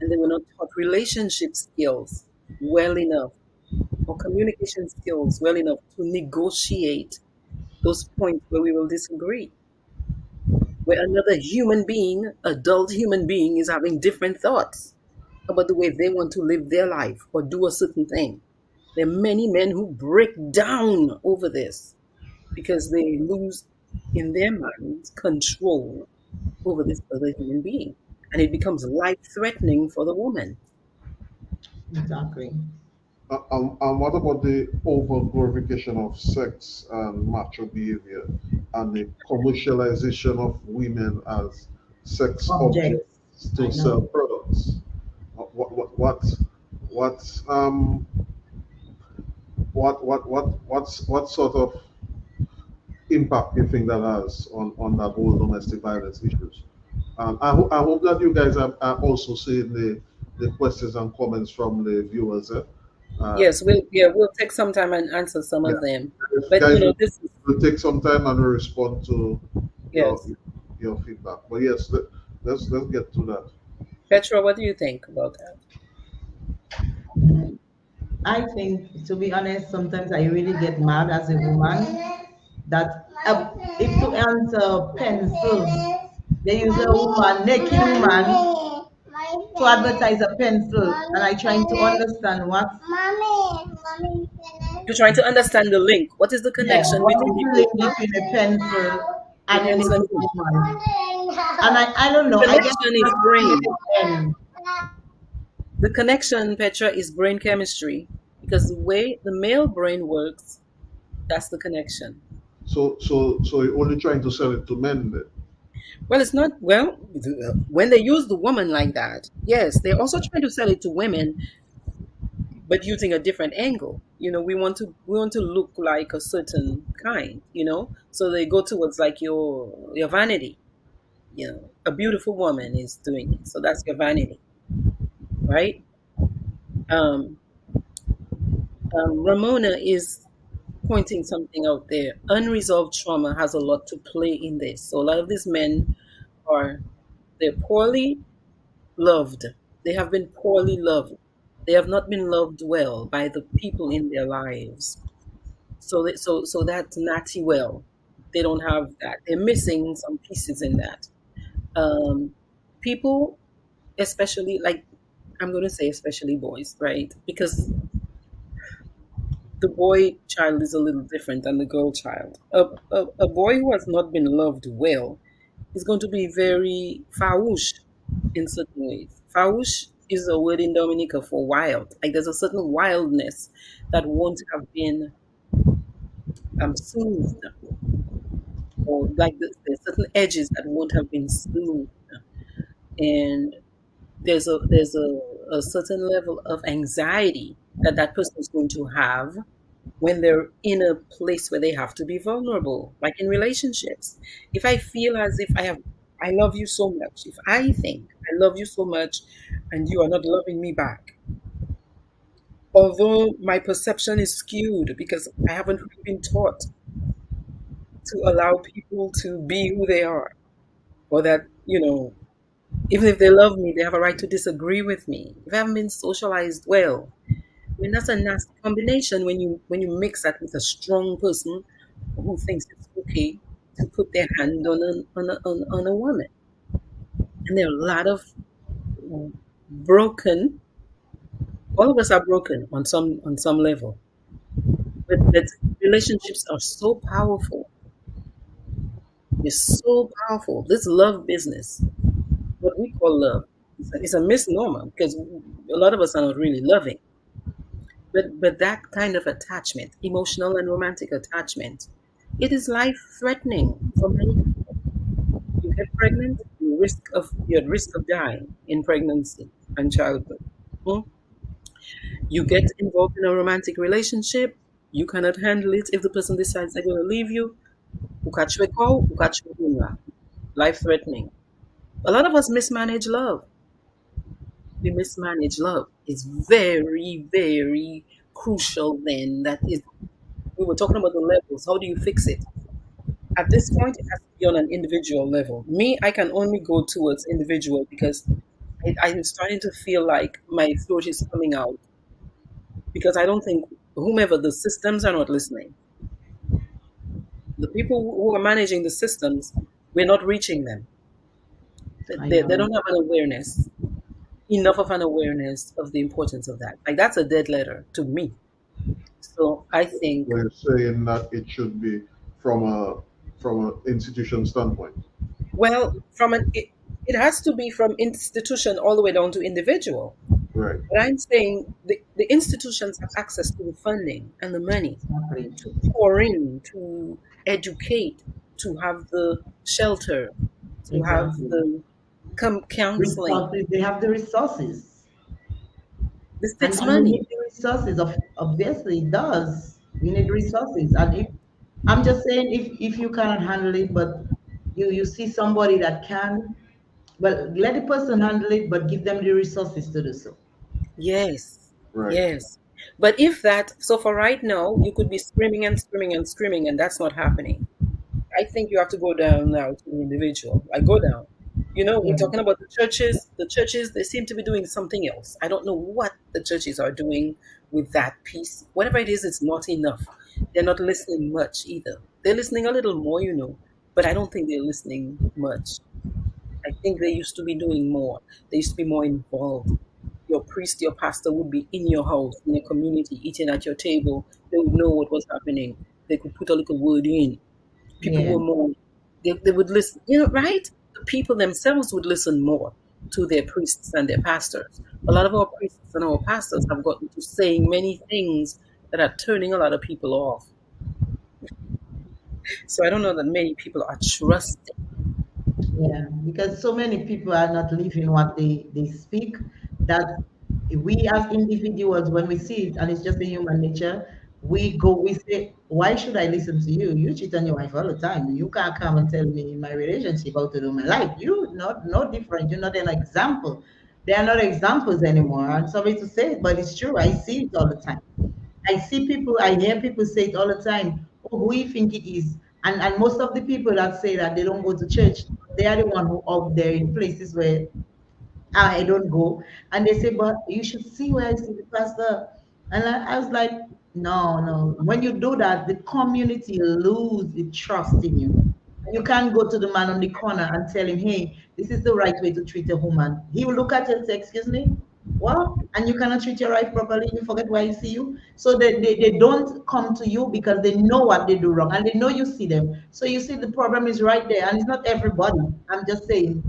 and they were not taught relationship skills well enough, or communication skills well enough to negotiate those points where we will disagree, where another human being, adult human being, is having different thoughts about the way they want to live their life or do a certain thing. There are many men who break down over this because they lose, in their minds, control over this other human being. And it becomes life threatening for the woman. Exactly. And what about the over glorification of sex and macho behavior and the commercialization of women as sex Objects. objects to I sell know. products? What what sort of impact you think that has on that whole domestic violence issues? I hope that you guys are also seeing the questions and comments from the viewers. Yes, Um, we'll take some time and answer some yeah, of them. if But guys this is, will take some time and respond to your yes. your feedback. But yes, let's get to that. Petra, what do you think about that? I think, to be honest, sometimes I really get mad as a woman that if to answer pencil, they use a woman, naked woman, to advertise a pencil, and I trying to understand what. You're trying to understand the link. What is the Yeah, connection what is between the the link pencil, between a pencil the and a pencil and naked the book? woman? And I don't The know. I get connection is brain. pen. The connection, Petra, is brain chemistry, because the way the male brain works, that's the connection. So you're only trying to sell it to men then? Well, it's not, well, when they use the woman like that, yes, they're also trying to sell it to women, but using a different angle. We want to look like a certain kind. So they go towards like your vanity. A beautiful woman is doing it, so that's your vanity, right? Um, Ramona is pointing something out there. Unresolved trauma has a lot to play in this. So a lot of these men are they're poorly loved. They have been poorly loved. They have not been loved well by the people in their lives. So that's natty well. They don't have that. They're missing some pieces in that. Um, People, especially, like, I'm going to say especially boys, right? Because the boy child is a little different than the girl child. A boy who has not been loved well is going to be very farouche in certain ways. Farouche is a word in Dominica for wild. Like there's a certain wildness that won't have been soothed, or like there's certain edges that won't have been smoothed. And there's a a certain level of anxiety that that person is going to have when they're in a place where they have to be vulnerable, like in relationships. If I feel as if I love you so much, if I think I love you so much and you are not loving me back, although my perception is skewed because I haven't really been taught to allow people to be who they are, or that, even if they love me, they have a right to disagree with me. If I haven't been socialized well, I mean, that's a nasty combination when you mix that with a strong person who thinks it's okay to put their hand on a woman. And there are a lot of broken. All of us are broken on some level, but relationships are so powerful. They're so powerful. This love business, what we call love, is a misnomer because a lot of us are not really loving. But that kind of attachment, emotional and romantic attachment, it is life threatening for many people. You get pregnant, you're at risk of dying in pregnancy and childbirth. Hmm? You get involved in a romantic relationship, you cannot handle it if the person decides they're going to leave you. Ukachweko, ukachwekunga. Life threatening. A lot of us mismanage love. We mismanage love. It's very, very crucial then that is we were talking about the levels. How do you fix it? At this point, it has to be on an individual level. Me, I can only go towards individual because I'm starting to feel like my throat is coming out because I don't think whomever the systems are not listening. The people who are managing the systems, we're not reaching them. I They know. don't have an awareness, enough of an awareness of the importance of that. Like that's a dead letter to me. So I think, We're saying that it should be from a from an institution standpoint. well, it has to be from institution all the way down to individual. Right. But I'm saying the institutions have access to the funding and the money Exactly. to pour in, to educate, to have the shelter, to have Exactly. the counseling. Resources, they have the resources. This And takes and we money. need the resources. Obviously it does. We need resources. And if I'm just saying if you cannot handle it, but you see somebody that can, well, let the person handle it, but give them the resources to do so. Yes, Right. yes. But if that, so for right now, you could be screaming and screaming and screaming, and that's not happening. I think you have to go down now to the individual. I go down. We're Yeah. talking about the churches. The churches, they seem to be doing something else. I don't know what the churches are doing with that piece. Whatever it is, it's not enough. They're not listening much either. They're listening a little more, but I don't think they're listening much. I think they used to be doing more. They used to be more involved. Your priest, your pastor would be in your house, in your community, eating at your table. They would know what was happening. They could put a little word in. People Yeah. were more, they would listen, right? The people themselves would listen more to their priests and their pastors. A lot of our priests and our pastors have gotten to saying many things that are turning a lot of people off. So I don't know that many people are trusting. Yeah, because so many people are not living what they speak, that we as individuals, when we see it, and it's just a human nature, we say, why should I listen to you? You cheat on your wife all the time. You can't come and tell me in my relationship how to do my life. You not no different. You're not an example. They are not examples anymore. I'm sorry to say it, but it's true. I see it all the time. I hear people say it all the time. Oh, who you think it is? And most of the people that say that they don't go to church, they are the one who out there in places where I don't go. And they say, but you should see where I see the pastor. And I was like, no, no. When you do that, the community lose the trust in you. You can't go to the man on the corner and tell him, hey, this is the right way to treat a woman. He will look at you and say, excuse me, what? And you cannot treat your wife properly, you forget why you see you. So they don't come to you because they know what they do wrong and they know you see them. So you see the problem is right there. And it's not everybody. I'm just saying,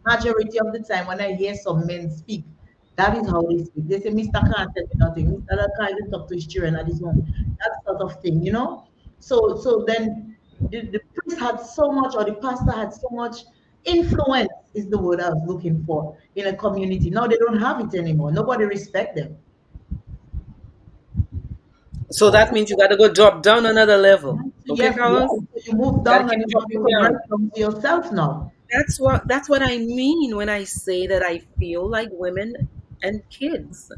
majority of the time when I hear some men speak, that is how they speak. They say, Mr. Can't tell me nothing. Mr. Can't even talk to his children at his home. That sort of thing, you know? So then the priest had so much, or the pastor had so much influence is the word I was looking for in a community. Now they don't have it anymore. Nobody respect them. So that means you got to go drop down another level. Okay, Yes, yes. Carlos? So you move Got to down and keep you have to dropping come right down. down to yourself now. That's what I mean when I say that I feel like women and kids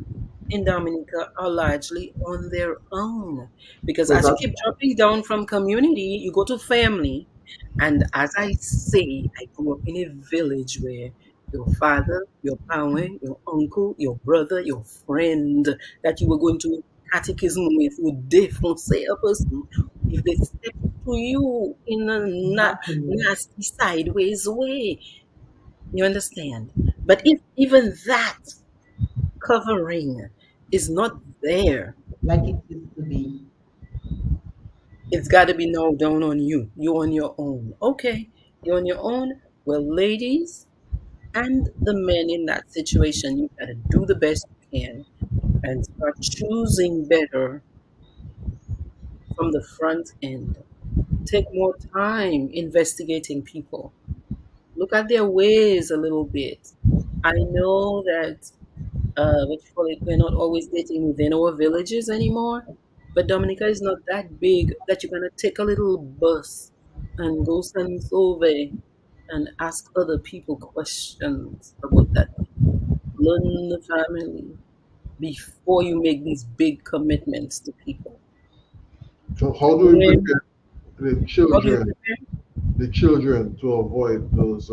in Dominica are largely on their own. Because So as you that keep dropping down from community, you go to family. And as I say, I grew up in a village where your father, your parent, your uncle, your brother, your friend that you were going to catechism with would défonce a person if they step to you in a Exactly. nasty sideways way. You understand? But if even that covering is not there, Like it used to be. it's got to be now down on you. You on your own. Okay, you're on your own. Well, ladies and the men in that situation, you got to do the best you can and start choosing better from the front end. Take more time investigating people. Look at their ways a little bit. I know that what you call it, we're not always dating within our villages anymore. But Dominica is not that big that you're gonna take a little bus and go stand over and ask other people questions about that. Learn the family before you make these big commitments to people. so how do we Okay? prepare the How do you children prepare? to avoid those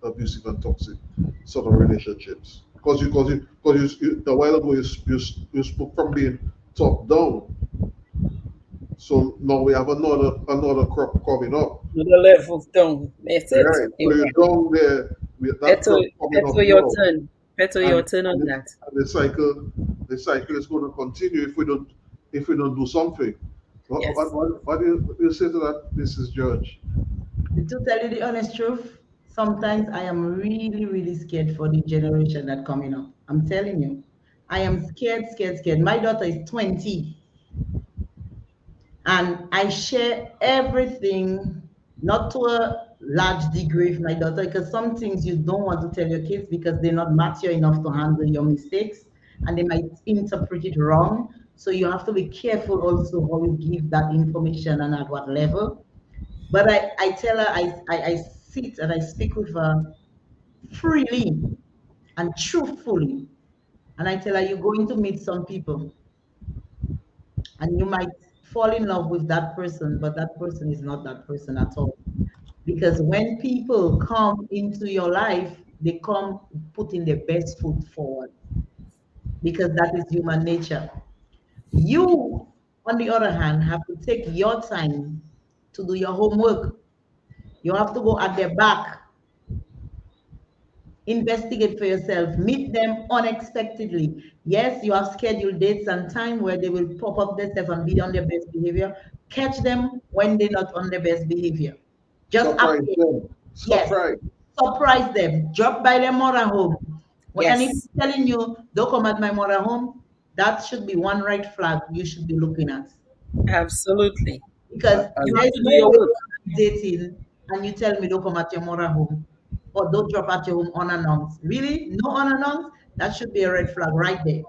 abusive and toxic sort of relationships? A while ago you spoke from being top down. So now we have another crop coming up. Another level down. That's it. Right. You're So you're right. down there with that Petrol, crop coming up petrol your now. turn. Petrol your And, turn on and, the, that. and the cycle is going to continue if we don't do something. Yes. What do you say to that, Mrs. Judge? To tell you the honest truth, sometimes I am really, really scared for the generation that coming up. I'm telling you. I am scared, scared, scared. My daughter is 20 and I share everything, not to a large degree with my daughter, because some things you don't want to tell your kids because they're not mature enough to handle your mistakes and they might interpret it wrong. So you have to be careful also how you give that information and at what level. But I tell her, I sit and I speak with her freely and truthfully. And I tell her, you're going to meet some people and you might fall in love with that person, but that person is not that person at all. Because when people come into your life, they come putting their best foot forward because that is human nature. You, on the other hand, have to take your time to do your homework. You have to go at their back, investigate for yourself, meet them unexpectedly. Yes, you have scheduled dates and time where they will pop up themselves and be on their best behavior. Catch them when they're not on their best behavior. Just Surprise update. them. Yes, Surprise. surprise them. Drop by their mother home. And if Yes. they're telling you, don't come at my mother home, that should be one red flag you should be looking at. Absolutely. Because You there have is to do no your way work. I'm dating and you tell me don't come at your mother home or don't drop at your home unannounced. Really? No unannounced? That should be a red flag right there.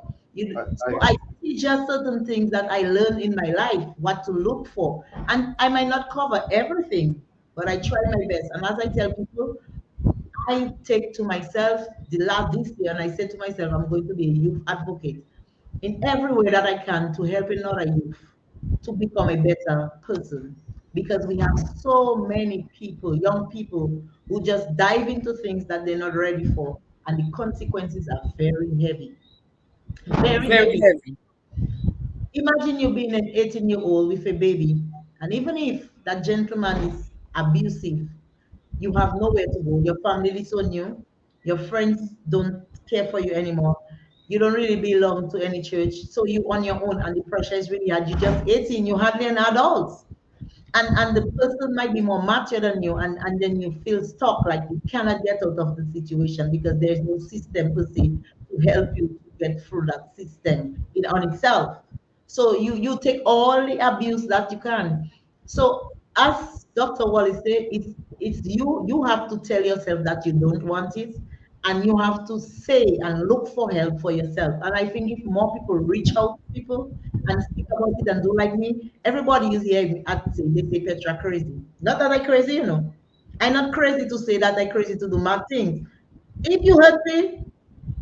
So I I see just certain things that I learned in my life, what to look for. And I might not cover everything, but I try my best. And as I tell people, I take to myself the last this year and I said to myself, I'm going to be a youth advocate in every way that I can to help another youth to become a better person. Because we have so many people, young people, who just dive into things that they're not ready for, and the consequences are very heavy. Very Very heavy. heavy. Imagine you being an 18-year-old with a baby, and even if that gentleman is abusive, you have nowhere to go. Your family disown you. Your friends don't care for you anymore. You don't really belong to any church. So you on your own, and the pressure is really hard. You're just 18. You're hardly an adult. And the person might be more mature than you, and then you feel stuck, like you cannot get out of the situation because there's no system per se to help you to get through that system in on itself. So you take all the abuse that you can. So as Dr. Wallace said, it's It's you have to tell yourself that you don't want it, and you have to say and look for help for yourself. And I think if more people reach out to people and speak about it and do like me, everybody is here at say they say Petra crazy. Not that I crazy, you know. I'm not crazy to say that I crazy to do mad things. If you hurt me,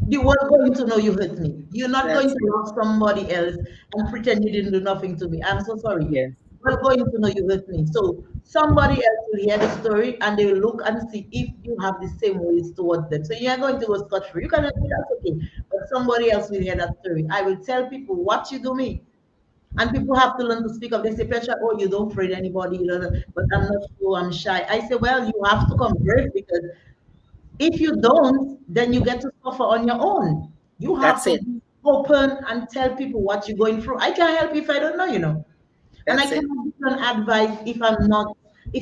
you weren't going to know you hurt me. You're not going That's to it. love somebody else and pretend you didn't do nothing to me. I'm so sorry. Yes, You're not going to know you hurt me. So somebody else will hear the story and they will look and see if you have the same ways towards them. So you're going to go scot free. You cannot do that, okay. But somebody else will hear that story. I will tell people what you do me. And people have to learn to speak up. They say, Petra, oh, you don't afraid anybody, you know, but I'm not so I'm shy. I say, well, you have to come brave because if you don't, then you get to suffer on your own. You have that's to it. be open and tell people what you're going through. I can't help if I don't know, you know. And I That's it. cannot give you an advice if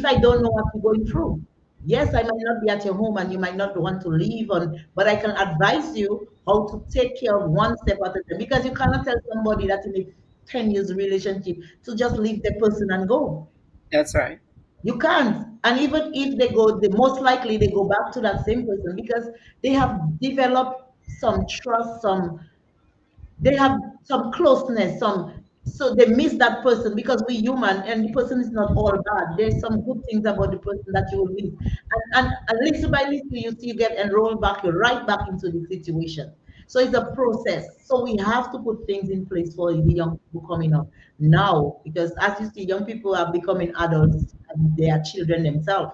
I don't know what you're going through. Yes, I might not be at your home and you might not want to leave on, but I can advise you how to take care of one step at a time because you cannot tell somebody that in a 10 years relationship to just leave the person and go. That's right. You can't. And even if they go, the most likely they go back to that same person because they have developed some trust, they have some closeness, some so they miss that person because we're human and the person is not all bad. There's some good things about the person that you will miss. And little by little you see you get enrolled back, you're right back into the situation. So it's a process. So we have to put things in place for the young people coming up now because as you see, young people are becoming adults and they are children themselves.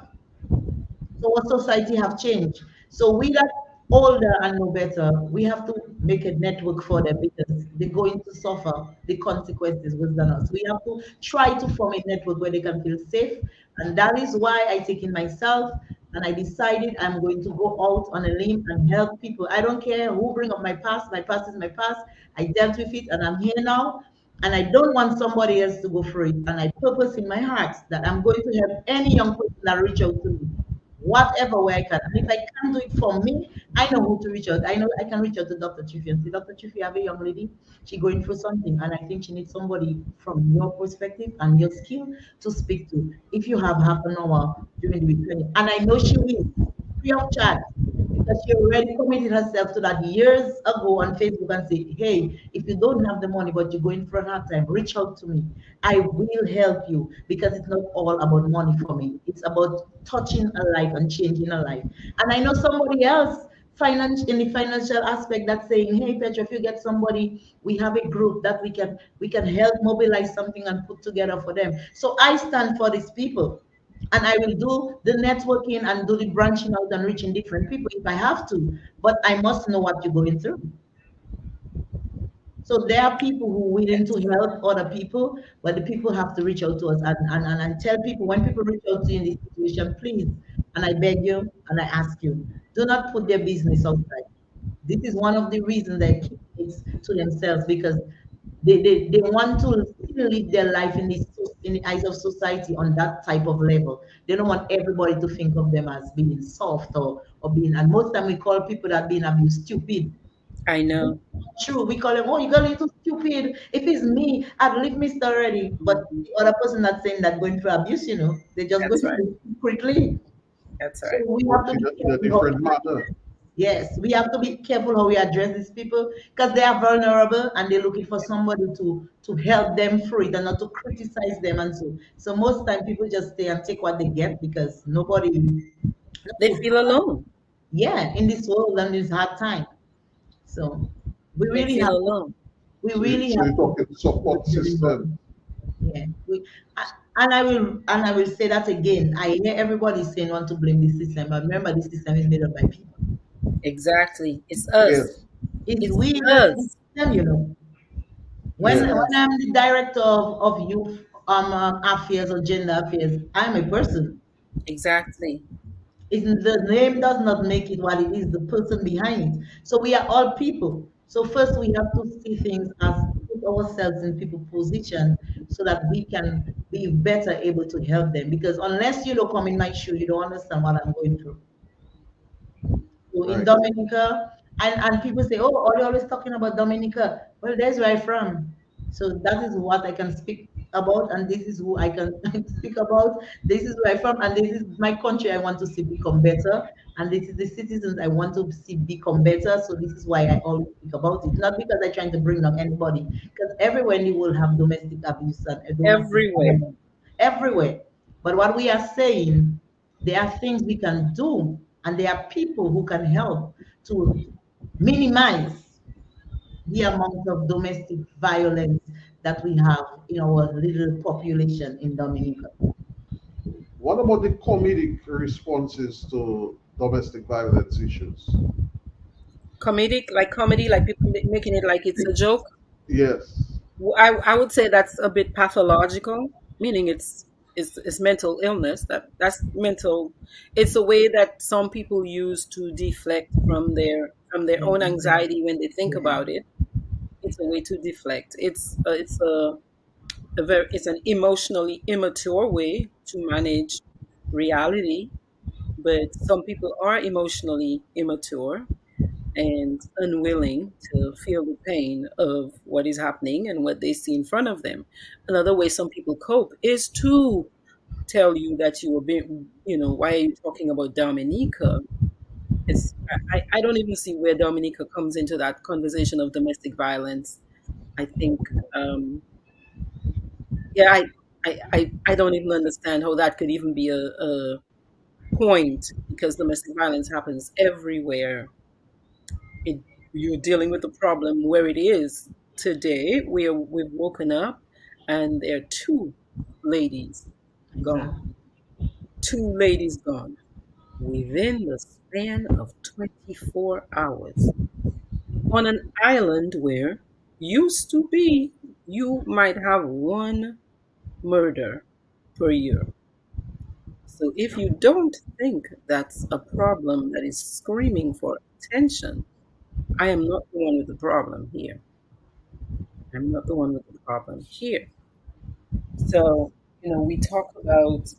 So our society have changed. So we that older and know better, we have to make a network for them because they're going to suffer the consequences worse than us. We have to try to form a network where they can feel safe. And that is why I take in myself and I decided I'm going to go out on a limb and help people. I don't care who bring up my past. My past is my past. I dealt with it and I'm here now. And I don't want somebody else to go through it. And I purpose in my heart that I'm going to help any young person that reach out to me whatever way I can. And if I can't do it for me, I know who to reach out. I know I can reach out to Dr. Triphi and say, Dr. Triphi, I have a young lady. She's going through something, and I think she needs somebody from your perspective and your skill to speak to. If you have half an hour during the week, and I know she will, free of charge, because she already committed herself to that years ago on Facebook and say, hey, if you don't have the money but you're going for a hard time, reach out to me. I will help you because it's not all about money for me. It's about touching a life and changing a life. And I know somebody else in the financial aspect that's saying, hey Petra, if you get somebody, we have a group that we can help mobilize something and put together for them. So I stand for these people. And I will do the networking and do the branching out and reaching different people if I have to. But I must know what you're going through. So there are people who are willing to help other people, but the people have to reach out to us. And I tell people when people reach out to you in this situation, please, and I beg you and I ask you, do not put their business outside. This is one of the reasons they keep it to themselves because they want to still live their life in the eyes of society on that type of level. They don't want everybody to think of them as being soft or being, and most time we call people that being abused stupid. I know. True, we call them, oh, you got a little stupid. If it's me, I'd leave Mr. already. But Mhm. the other person that's saying that going through abuse, they're just going That's right. through it quickly. That's So right. we have But to be in a careful how different matter. yes, we have to be careful how we address these people because they are vulnerable and they're looking for somebody to help them through it and not to criticize them and so most time people just stay and take what they get because They nobody feel alone. yeah, in this world and this hard time. So we They really feel have to alone. we So, really so have you're to talking be support very system. involved. Yeah. And I will say that again. I hear everybody saying want to blame the system, but remember the system is made up by people. Exactly. It's us. Yes, It's It's we versus the us. system. When It's yes, when us. I'm the director of youth affairs or gender affairs, I'm a person. Exactly. The name does not make it what it is, the person behind it. So we are all people. So first we have to see things as put ourselves in people's position so that we can be better able to help them. Because unless you don't come in my shoe, you don't understand what I'm going through. So in right. Dominica, and people say, oh, are you always talking about Dominica? Well, that's where I'm from. So that is what I can speak about, and this is who I can speak about. This is where I'm from, and this is my country I want to see become better, and this is the citizens I want to see become better. So this is why I always speak about it. Not because I'm trying to bring down anybody, because everywhere you will have domestic abuse and domestic Everywhere. violence. Everywhere. But what we are saying, there are things we can do, and there are people who can help to minimize the amount of domestic violence that we have in our little population in Dominica. What about the comedic responses to domestic violence issues? Comedy, like people making it like it's a joke. Yes. I would say that's a bit pathological, meaning it's mental illness. That's mental. It's a way that some people use to deflect from their own anxiety when they think Yeah, about it. It's a way to deflect. It's an emotionally immature way to manage reality. But some people are emotionally immature and unwilling to feel the pain of what is happening and what they see in front of them. Another way some people cope is to tell you that you were being, why are you talking about Dominica? I don't even see where Dominica comes into that conversation of domestic violence. I think, yeah, I don't even understand how that could even be a point because domestic violence happens everywhere. it, you're dealing with the problem where it is today. We've woken up and there are ladies gone. exactly. Two ladies gone within the span of 24 hours on an island where used to be you might have one murder per year. So if you don't think that's a problem that is screaming for attention, I am not the one with the problem here. I'm not the one with the problem here. So, we talk about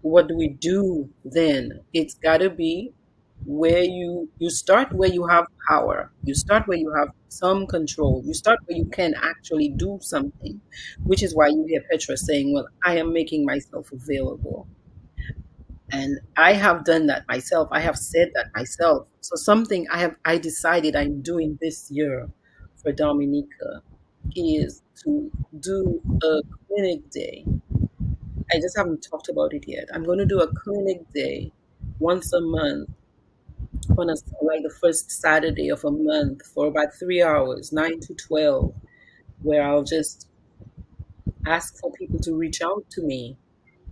what do we do then? It's got to be where you start where you have power. You start where you have some control. You start where you can actually do something, which is why you hear Petra saying, "Well, I am making myself available." And I have done that myself. I have said that myself. So something I decided I'm doing this year for Dominica is to do a clinic day. I just haven't talked about it yet. I'm going to do a clinic day once a month on like the first Saturday of a month for about 3 hours, 9 to 12, where I'll just ask for people to reach out to me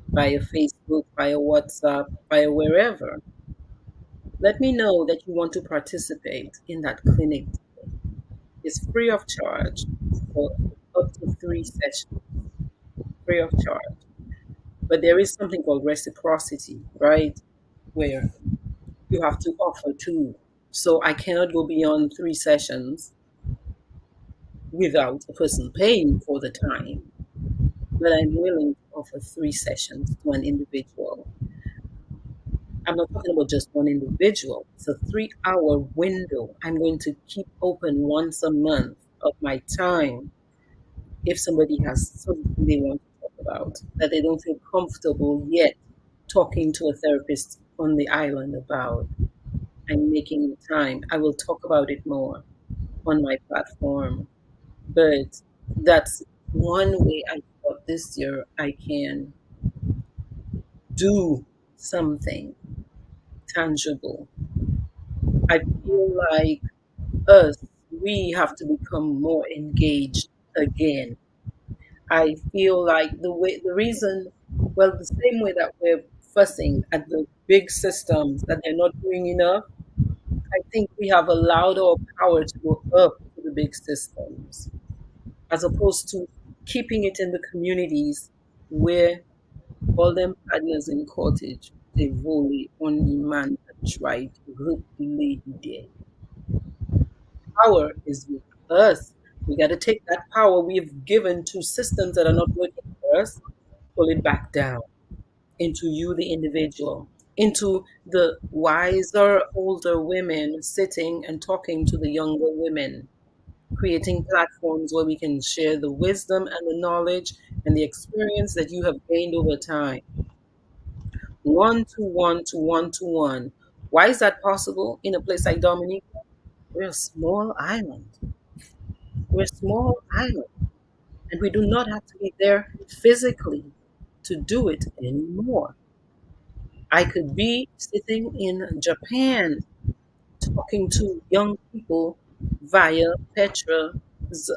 via Facebook, via WhatsApp, via wherever. Let me know that you want to participate in that clinic. It's free of charge for up to 3 sessions, free of charge. But there is something called reciprocity, right? Where you have to offer two. So I cannot go beyond 3 sessions without a person paying for the time. But I'm willing to offer 3 sessions to an individual. I'm not talking about just one individual. It's a 3 hour window. I'm going to keep open once a month of my time if somebody has something they want to talk about that they don't feel comfortable yet talking to a therapist on the island about. I'm making the time. I will talk about it more on my platform. But that's one way I thought this year I can do something tangible. I feel like us, we have to become more engaged again. I feel like the reason, well, the same way that we're fussing at the big systems that they're not doing enough, I think we have allowed our power to go up to the big systems as opposed to keeping it in the communities where all them partners in cottage, they volley only man that tried to hurt the lady there. Power is with us. We got to take that power we've given to systems that are not working for us, pull it back down into you, the individual, into the wiser, older women sitting and talking to the younger women. creating platforms where we can share the wisdom and the knowledge and the experience that you have gained over time. One to one to one to one. Why is that possible in a place like Dominica? We're a small island. We're a small island, and we do not have to be there physically to do it anymore. I could be sitting in Japan talking to young people via Petra's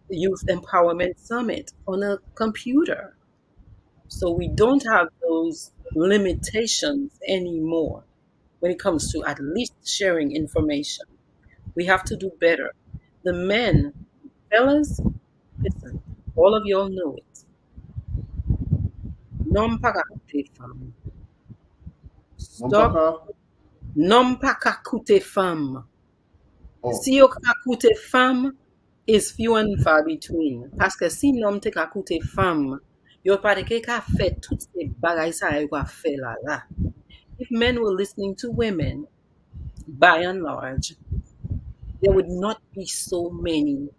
Youth Empowerment Summit on a computer. So we don't have those limitations anymore when it comes to at least sharing information. We have to do better. The men, fellas, listen, all of y'all know it. Non pakakute fam. Stop. Mompaka? Non pakakute fam. Oh, Si yo kakute fam is few and far between. Paske si nom te kakute fam, yo pare ke ka fe tout se bagay sa yo ka fe la la. If men were listening to women, by and large, there would not be so many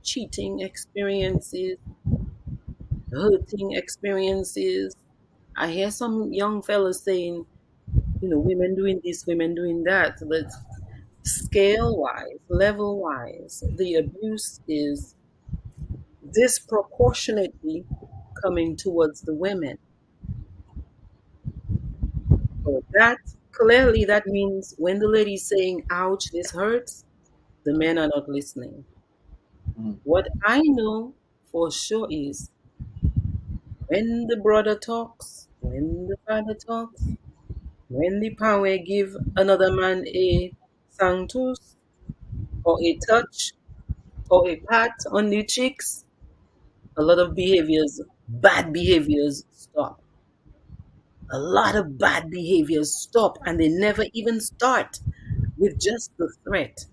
cheating experiences, hurting experiences. I hear some young fellas saying, women doing this, women doing that, but scale wise, level wise, the abuse is disproportionately coming towards the women. So that means when the lady's saying, ouch, this hurts, the men are not listening. mm, What I know for sure is when the brother talks, when the father talks, when the power give another man a sanctus or a touch or a pat on the cheeks, a lot of behaviors, bad behaviors stop. A lot of bad behaviors stop and they never even start with just the threat.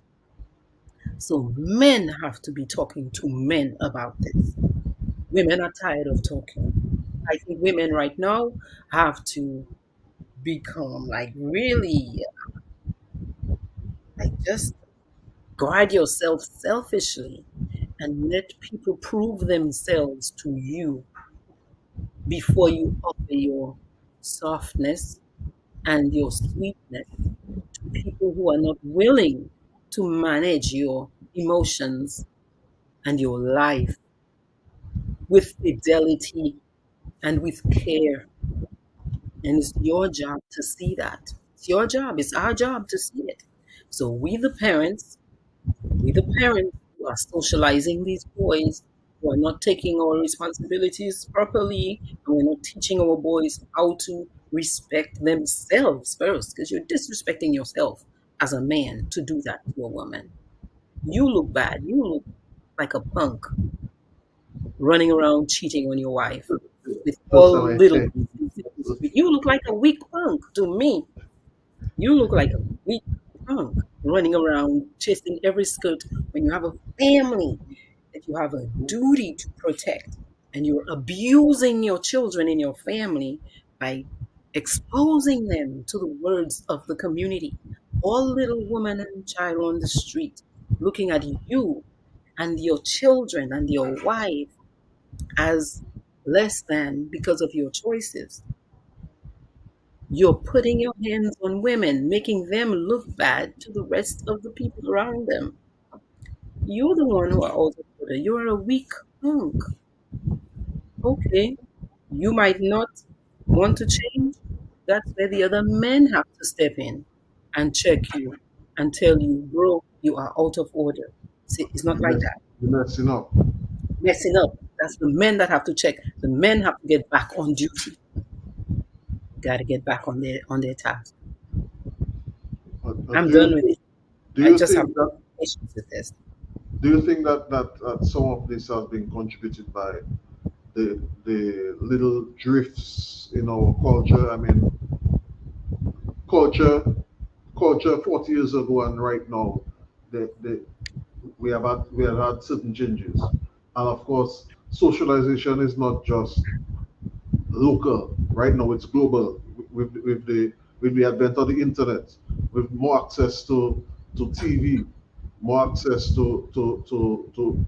So men have to be talking to men about this. Women are tired of talking. I think women right now have to become like really like just guard yourself selfishly and let people prove themselves to you before you offer your softness and your sweetness to people who are not willing to manage your emotions and your life with fidelity and with care. And it's your job to see that. It's your job. It's our job to see it. So we the parents who are socializing these boys, who are not taking our responsibilities properly, and we're not teaching our boys how to respect themselves first, because you're disrespecting yourself as a man to do that to a woman. You look bad. You look like a punk running around cheating on your wife with that's all how I little say. reasons in the street. You look like a weak punk to me. You look like a weak punk running around chasing every skirt when you have a family that you have a duty to protect, and you're abusing your children in your family by exposing them to the words of the community. All little woman and child on the street looking at you and your children and your wife as less than because of your choices. You're putting your hands on women, making them look bad to the rest of the people around them. You're the one who are out of order. You're a weak punk. Okay, you might not want to change. That's where the other men have to step in and check you and tell you, bro, you are out of order. See, it's not You're, like mess, that. you're messing up. Messing up. That's the men that have to check. The men have to get back on duty. Got to get back on their task. I'm Do done with you it. do I you just have think that patience with this. some of this has been contributed by the little drifts in our culture? I mean, culture culture 40 years ago and right now, the we have had certain changes, and of course, socialization is not just local. Right now, it's global. With the advent of the internet, with more access to TV, more access to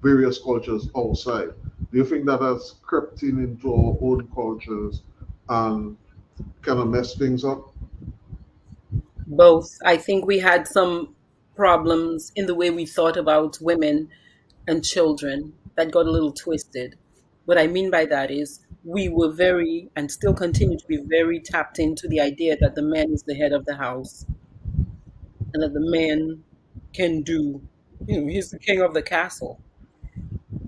various cultures outside. Do you think that has crept in into our own cultures and kind of messed things up? Both. I think we had some problems in the way we thought about women and children that got a little twisted. What I mean by that is we were very, and still continue to be very, tapped into the idea that the man is the head of the house and that the man can do, he's the king of the castle.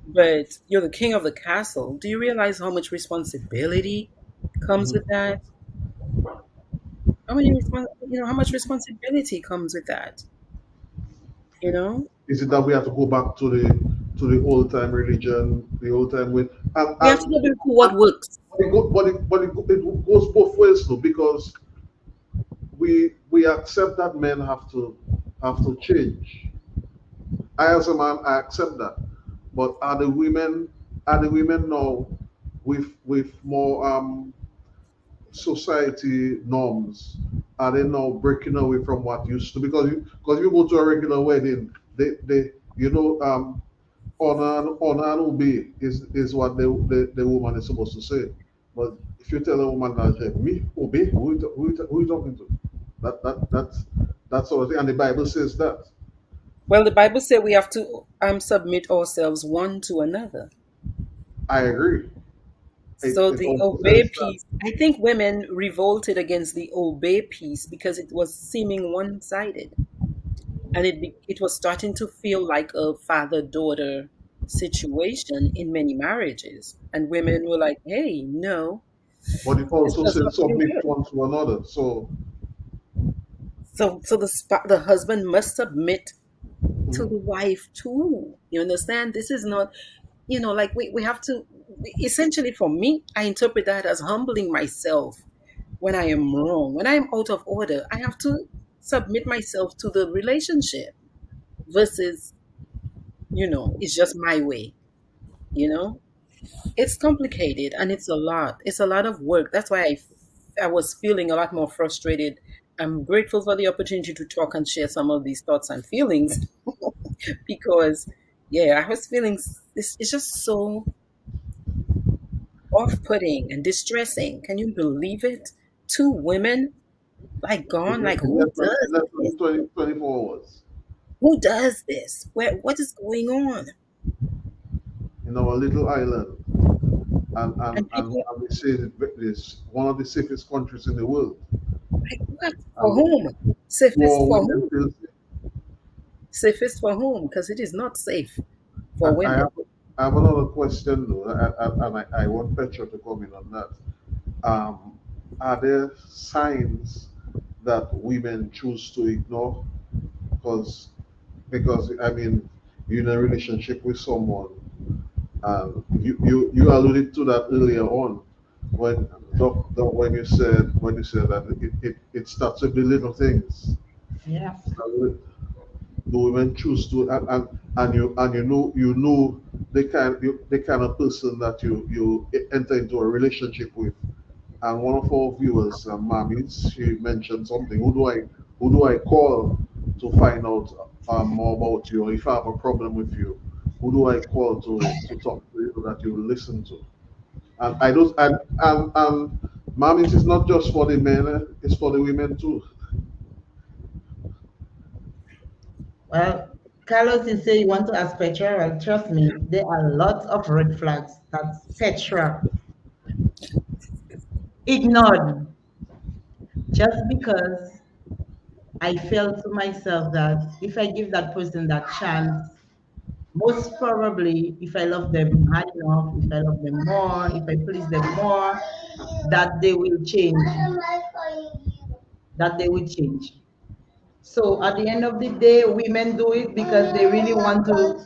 But you're the king of the castle. Do you realize how much responsibility comes with Mhm. that? How much responsibility comes with that? You know, Is it that we have to go back to the old time religion, the old time way, we have to go back to what works. it goes both ways though, because we accept that men have to change. I as a man, I accept that. But are the women now with more society norms? Are they now breaking away from what used to? Because you go to a regular wedding, they you know honor and obey is what the woman is supposed to say. But if you tell a woman that me obey, who you talking to? That sort of thing. And the Bible says that. Well, the Bible said we have to submit ourselves one to another. I agree. So It the also obey says that. piece, I think women revolted against the obey piece because it was seeming one-sided, and it was starting to feel like a father-daughter situation in many marriages, and women were like, "Hey, no, But it this also does says not feel submit good." one to another. So So the husband must submit to mhm, the wife too. You understand? This is not, like we have to, essentially for me, I interpret that as humbling myself when I am wrong. When I am out of order, I have to submit myself to the relationship versus, it's just my way, you know? It's complicated and it's a lot. It's a lot of work. That's why I was feeling a lot more frustrated. I'm grateful for the opportunity to talk and share some of these thoughts and feelings because, yeah, I was feeling it's just so off-putting and distressing. Can you believe it? Two women like gone. Like who in does less this? than 20, 24 hours Who does this? What is going on? in our little island. And people And we say it's one of the safest countries in the world. like what? For And whom? Safest poor for women whom? feel Safest for whom? Because it is not safe for I women. I have another question though, and I want Petra to come in on that. Are there signs that women choose to ignore? Because I mean, you're in a relationship with someone, and you alluded to that earlier on when when you said that it starts with the little things. Yeah. The women choose to and you know the kind of person that you enter into a relationship with. And one of our viewers, Mamis, she mentioned something. Who do I call to find out more about you? Or if I have a problem with you, who do I call to talk to you that you will listen to? And I don't and Mamis is not just for the men; it's for the women too. Well, Carlos, you say you want to ask Petra. Well, trust me, there are lots of red flags that Petra ignored just because I felt to myself that if I give that person that chance, most probably, if I love them high enough, if I love them more, if I please them more, that they will change. That they will change. So at the end of the day, women do it because they really want to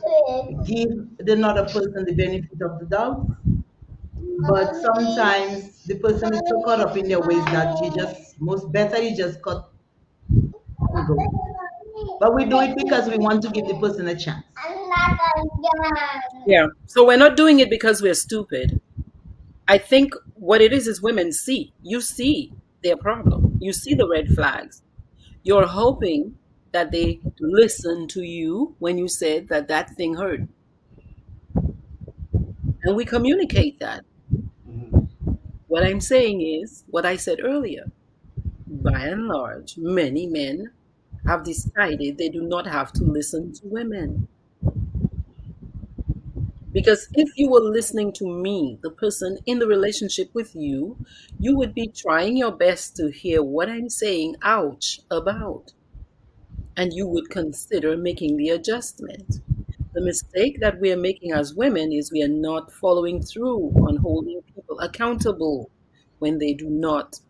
give the another person the benefit of the doubt. But sometimes the person is so caught up in their ways that you just most better you just cut and go. But we do it because we want to give the person a chance. Yeah. So we're not doing it because we're stupid. I think what it is women see. You see their problem. You see the red flags. You're hoping. that they listened to you when you said that that thing hurt. And we communicate that. Mhm. What I'm saying is what I said earlier. By and large, many men have decided they do not have to listen to women. Because if you were listening to me, the person in the relationship with you, you would be trying your best to hear what I'm saying, ouch, about. And you would consider making the adjustment. The mistake that we are making as women is we are not following through on holding people accountable when they do not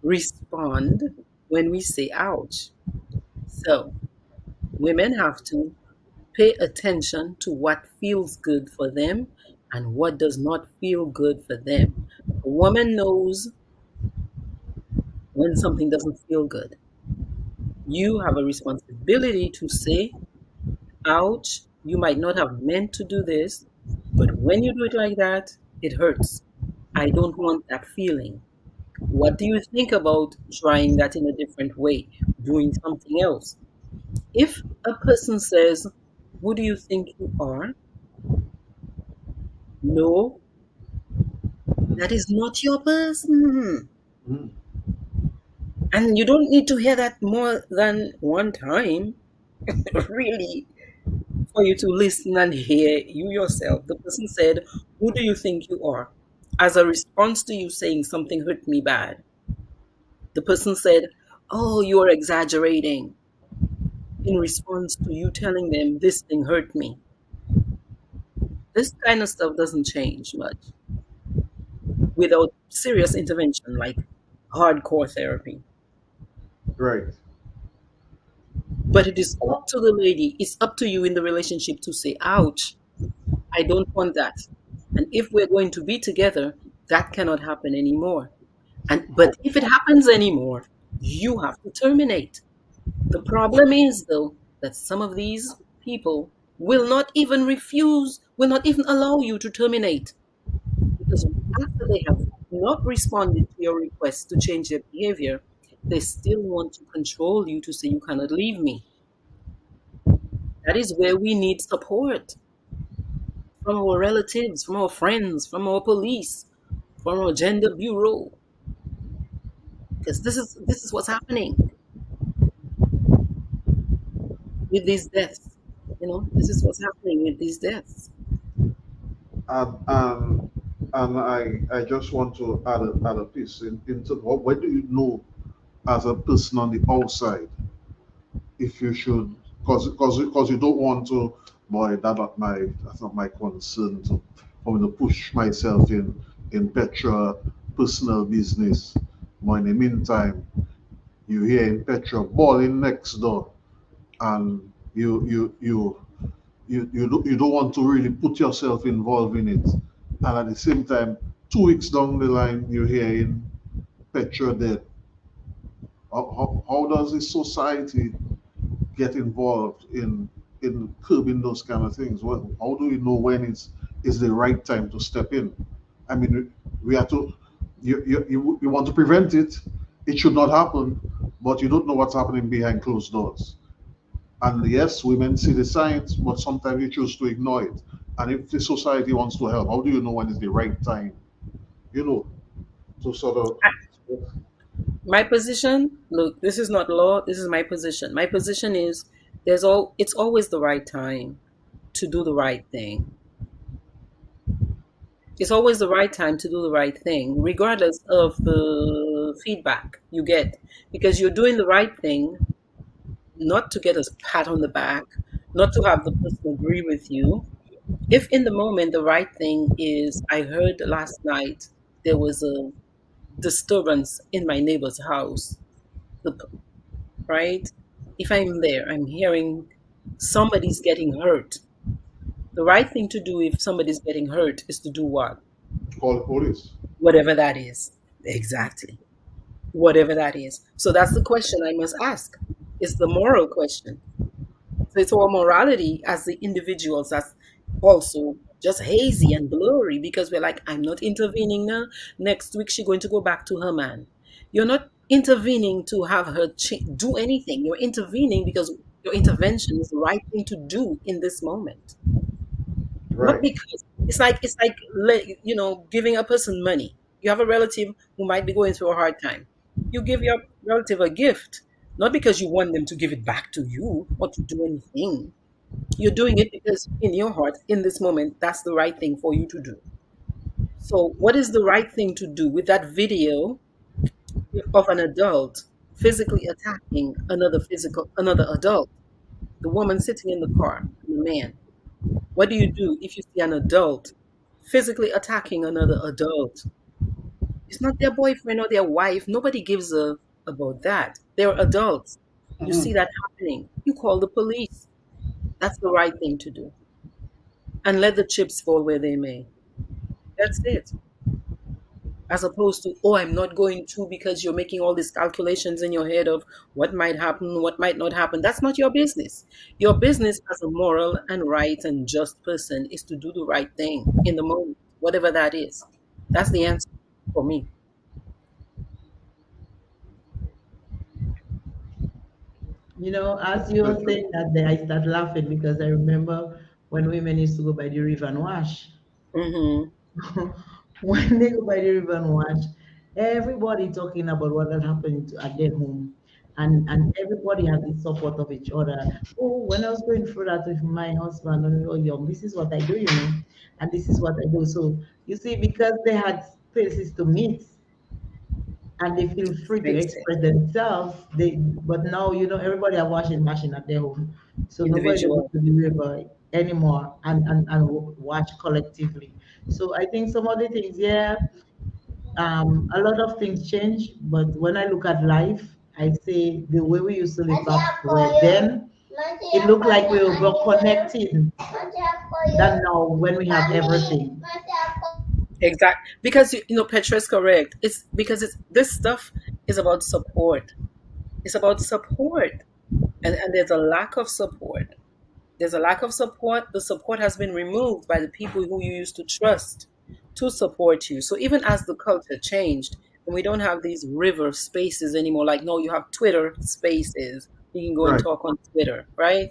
respond when we say ouch. So, women have to pay attention to what feels good for them and what does not feel good for them. A woman knows when something doesn't feel good. You have a responsibility to say, ouch, you might not have meant to do this, but when you do it like that, it hurts. I don't want that feeling. What do you think about trying that in a different way, doing something else? If a person says, who do you think you are? No, that is not your person. Mhm. And you don't need to hear that more than one time, really, for you to listen and hear you yourself. The person said, who do you think you are? As a response to you saying something hurt me bad, the person said, oh, you're exaggerating. In response to you telling them this thing hurt me. This kind of stuff doesn't change much without serious intervention like hardcore therapy. Right. But it is up to the lady, it's up to you in the relationship to say, ouch, I don't want that. And if we're going to be together, that cannot happen anymore. But if it happens anymore, you have to terminate. The problem is though that some of these people will not even refuse, will not even allow you to terminate. Because after they have not responded to your request to change their behavior, they still want to control you to say you cannot leave me. That is where we need support from our relatives, from our friends, from our police, from our gender bureau, because this is what's happening with these deaths. This is what's happening with these deaths. And and, and I just want to add a piece into when do you know as a person on the outside if you should, because you don't want to, boy, that's not my concern to for me to push myself in Petra personal business. But in the meantime, you hear in Petra balling next door, and you don't want to really put yourself involved in it. And at the same time, 2 weeks down the line, you hear in Petra dead. How does this society get involved in curbing those kind of things? Well, how do we know when it's the right time to step in? I mean, we have to. You want to prevent it. It should not happen, but you don't know what's happening behind closed doors. And yes, women see the signs, but sometimes you choose to ignore it. And if the society wants to help, how do you know when is the right time? You know, to sort of. My position, look, this is not law, this is my position. My position is it's always the right time to do the right thing. It's always the right time to do the right thing, regardless of the feedback you get, because you're doing the right thing, not to get a pat on the back, not to have the person agree with you. If in the moment the right thing is, I heard last night there was a disturbance in my neighbor's house, the, right? If I'm there, I'm hearing somebody's getting hurt. The right thing to do if somebody's getting hurt is to do what? Call the police. Whatever that is. Exactly. Whatever that is. So that's the question I must ask. It's the moral question. So it's our morality as the individuals that's also just hazy and blurry because we're like, I'm not intervening now. Next week she's going to go back to her man. You're not intervening to have her do anything. You're intervening because your intervention is the right thing to do in this moment. Not Right. because it's like giving a person money. You have a relative who might be going through a hard time. You give your relative a gift, not because you want them to give it back to you or to do anything. You're doing it because in your heart, in this moment, that's the right thing for you to do. So, what is the right thing to do with that video of an adult physically attacking another adult? The woman sitting in the car, and the man. What do you do if you see an adult physically attacking another adult? It's not their boyfriend or their wife. Nobody gives a about that. They're adults. You see Mhm. that happening. You call the police. That's the right thing to do. And let the chips fall where they may. That's it. As opposed to, oh, I'm not going to, because you're making all these calculations in your head of what might happen, what might not happen. That's not your business. Your business as a moral and right and just person is to do the right thing in the moment, whatever that is. That's the answer for me. As you were Petra. saying that day, I start laughing because I remember when women used to go by the river and wash. Hmm. When they go by the river and wash, everybody talking about what had happened at their home. And everybody had the support of each other. Oh, when I was going through that with my husband when we were young, this is what I do, and this is what I do. So you see, because they had places to meet, and they feel free to Makes sense. express themselves. But now everybody are washing machine at their home, so nobody goes Individual. to the river anymore and watch collectively. So I think some of the things, yeah, a lot of things change. But when I look at life, I say the way we used to live back then, it looked like we were more connected than now when we have everything. Exact. Because Petra is correct. It's because it's this stuff is about support. It's about support. And there's a lack of support. There's a lack of support. The support has been removed by the people who you used to trust to support you. So even as the culture changed, and we don't have these river spaces anymore, like no, you have Twitter spaces. You can go and Right. talk on Twitter, right?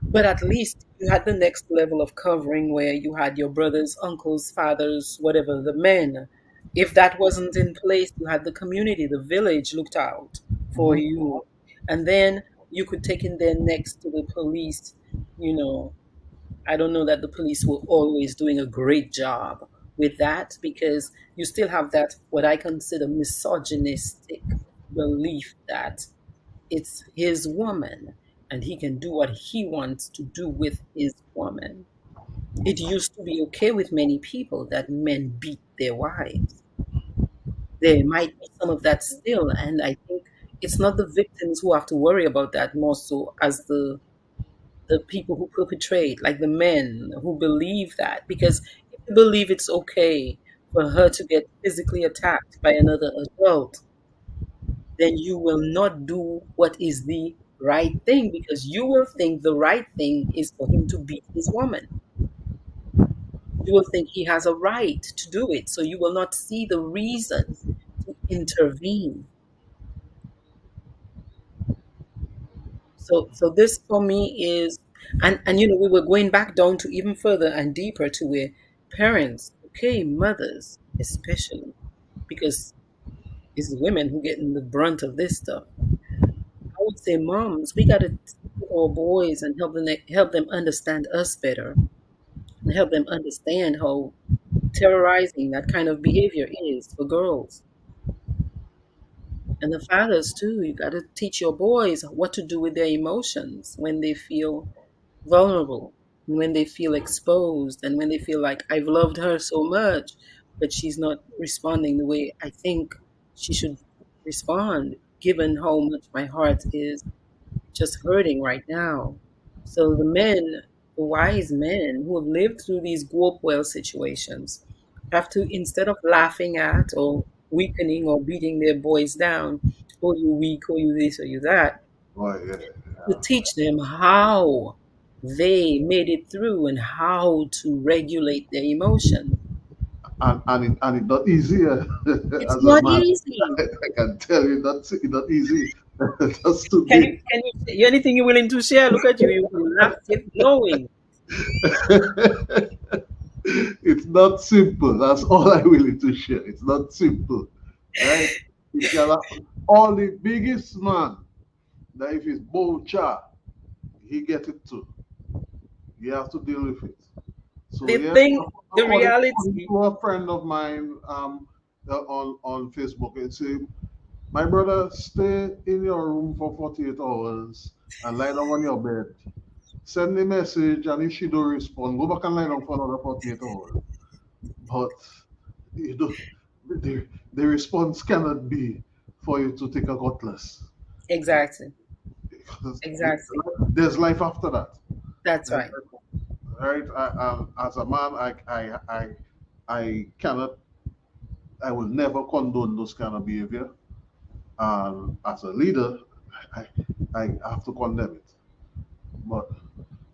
But at least you had the next level of covering where you had your brothers, uncles, fathers, whatever, the men. If that wasn't in place, you had the community, the village looked out for Hmm. you. And then you could take in there next to the police. You know, I don't know that the police were always doing a great job with that because you still have that, what I consider misogynistic belief that it's his woman and he can do what he wants to do with his woman. It used to be okay with many people that men beat their wives. There might be some of that still, and I think it's not the victims who have to worry about that more so as the people who perpetrate, like the men who believe that. Because if you believe it's okay for her to get physically attacked by another adult, then you will not do what is the right thing because you will think the right thing is for him to beat his woman. You will think he has a right to do it. So you will not see the reason to intervene. So this for me is, and we were going back down to even further and deeper to where parents, okay, mothers especially, because it's the women who getting the brunt of this stuff. I would say, moms, we got to take our boys and help them understand us better and help them understand how terrorizing that kind of behavior is for girls. And the fathers too. You got to teach your boys what to do with their emotions when they feel vulnerable, and when they feel exposed, and when they feel like I've loved her so much, but she's not responding the way I think she should respond, given how much my heart is just hurting right now. So the men, the wise men who have lived through these go up well situations, have to, instead of laughing at or weakening or beating their boys down, oh you weak, oh you this or you that, Right. Yeah. to teach them how they made it through and how to regulate their emotions. and it's not easier It's as a not man. easy. I can tell you that's it's not easy. Just Can today. you anything you're willing to share? Look at you, you laugh, keep going. It's not simple. That's all I'm willing to share. It's not simple, right? It can happen. All the biggest man that if he's bocha, he get it too. You have to deal with it. So The yes, thing, the according reality, to a friend of mine on Facebook, it said, "My brother, stay in your room for 48 hours and lie down on your bed. Send the message, and if she don't respond, go back and lie down for another 48 hours. But you know, the response cannot be for you to take a cutlass exactly, because exactly. there's life after that. That's There's right. life- Right? As a man, I cannot, I will never condone those kind of behavior. And as a leader, I, I have to condemn it. But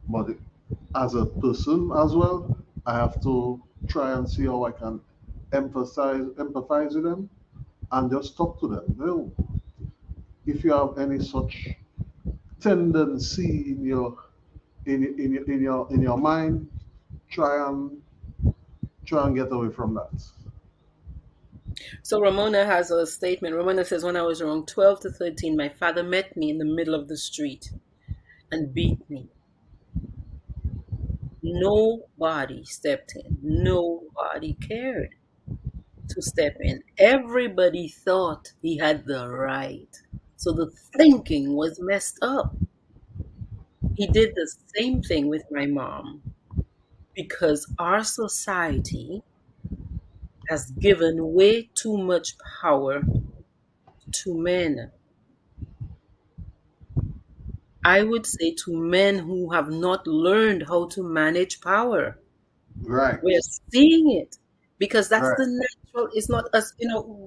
but as a person as well, I have to try and see how I can empathize with them and just talk to them. Well, if you have any such tendency in your mind, try and get away from that. So Ramona has a statement. Ramona says, when I was around 12 to 13, my father met me in the middle of the street and beat me. Nobody stepped in. Nobody cared to step in. Everybody thought he had the right. So the thinking was messed up. He did the same thing with my mom because our society has given way too much power to men. I would say to men who have not learned how to manage power. Right, We're seeing it because that's right. the natural. It's not us.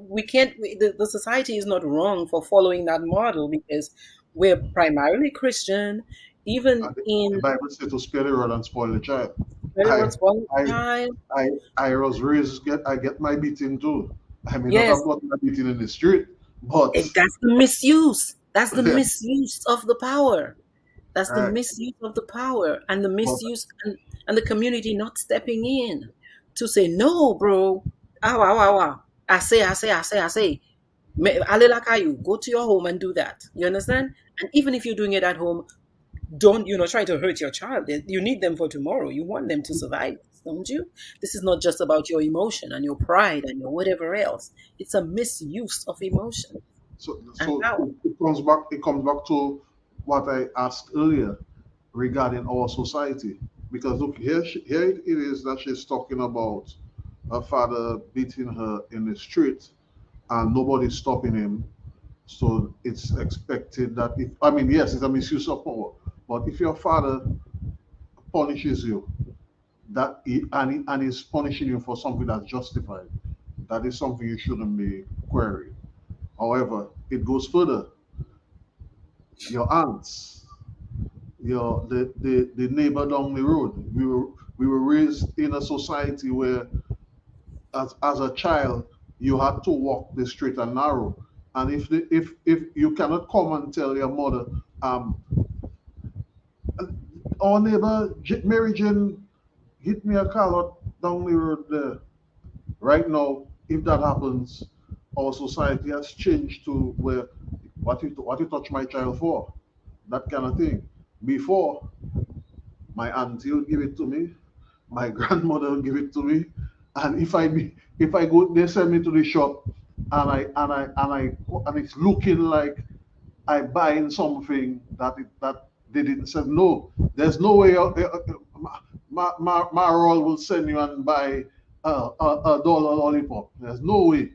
We can't. The society is not wrong for following that model because we're primarily Christian. Even And the in Bible says to spare the rod and spoil the child. very I much one I time. I was raised I get my beating too. I may not Yes, have gotten a beating in the street, but that's the misuse. That's the yeah, misuse of the power. That's the right. misuse of the power and the But misuse and the community not stepping in to say, no, bro. Ah, wow, wow, wow. I say. Alelakayu, go to your home and do that. You understand? And even if you're doing it at home, don't try to hurt your child. You need them for tomorrow. You want them to survive, don't you? This is not just about your emotion and your pride and your whatever else. It's a misuse of emotion and power. it comes back to what I asked earlier regarding our society. Because look, here it is that she's talking about her father beating her in the street and nobody's stopping him. So it's expected that if, I mean, yes, it's a misuse of power, but if your father punishes you, and is punishing you for something that's justified, that is something you shouldn't be querying. However, it goes further. Your aunts, the neighbor down the road. We were raised in a society where, as a child, you had to walk the straight and narrow. And if you cannot come and tell your mother, um, our neighbor Mary Jane hit me a car out down the road there. Right now, if that happens, our society has changed to where what you touch my child for, that kind of thing. Before, my auntie would give it to me, my grandmother would give it to me, and if I go, they send me to the shop, and it's looking like I buying something that they didn't say. No, there's no way. Marol will send you and buy a dollar lollipop. There's no way.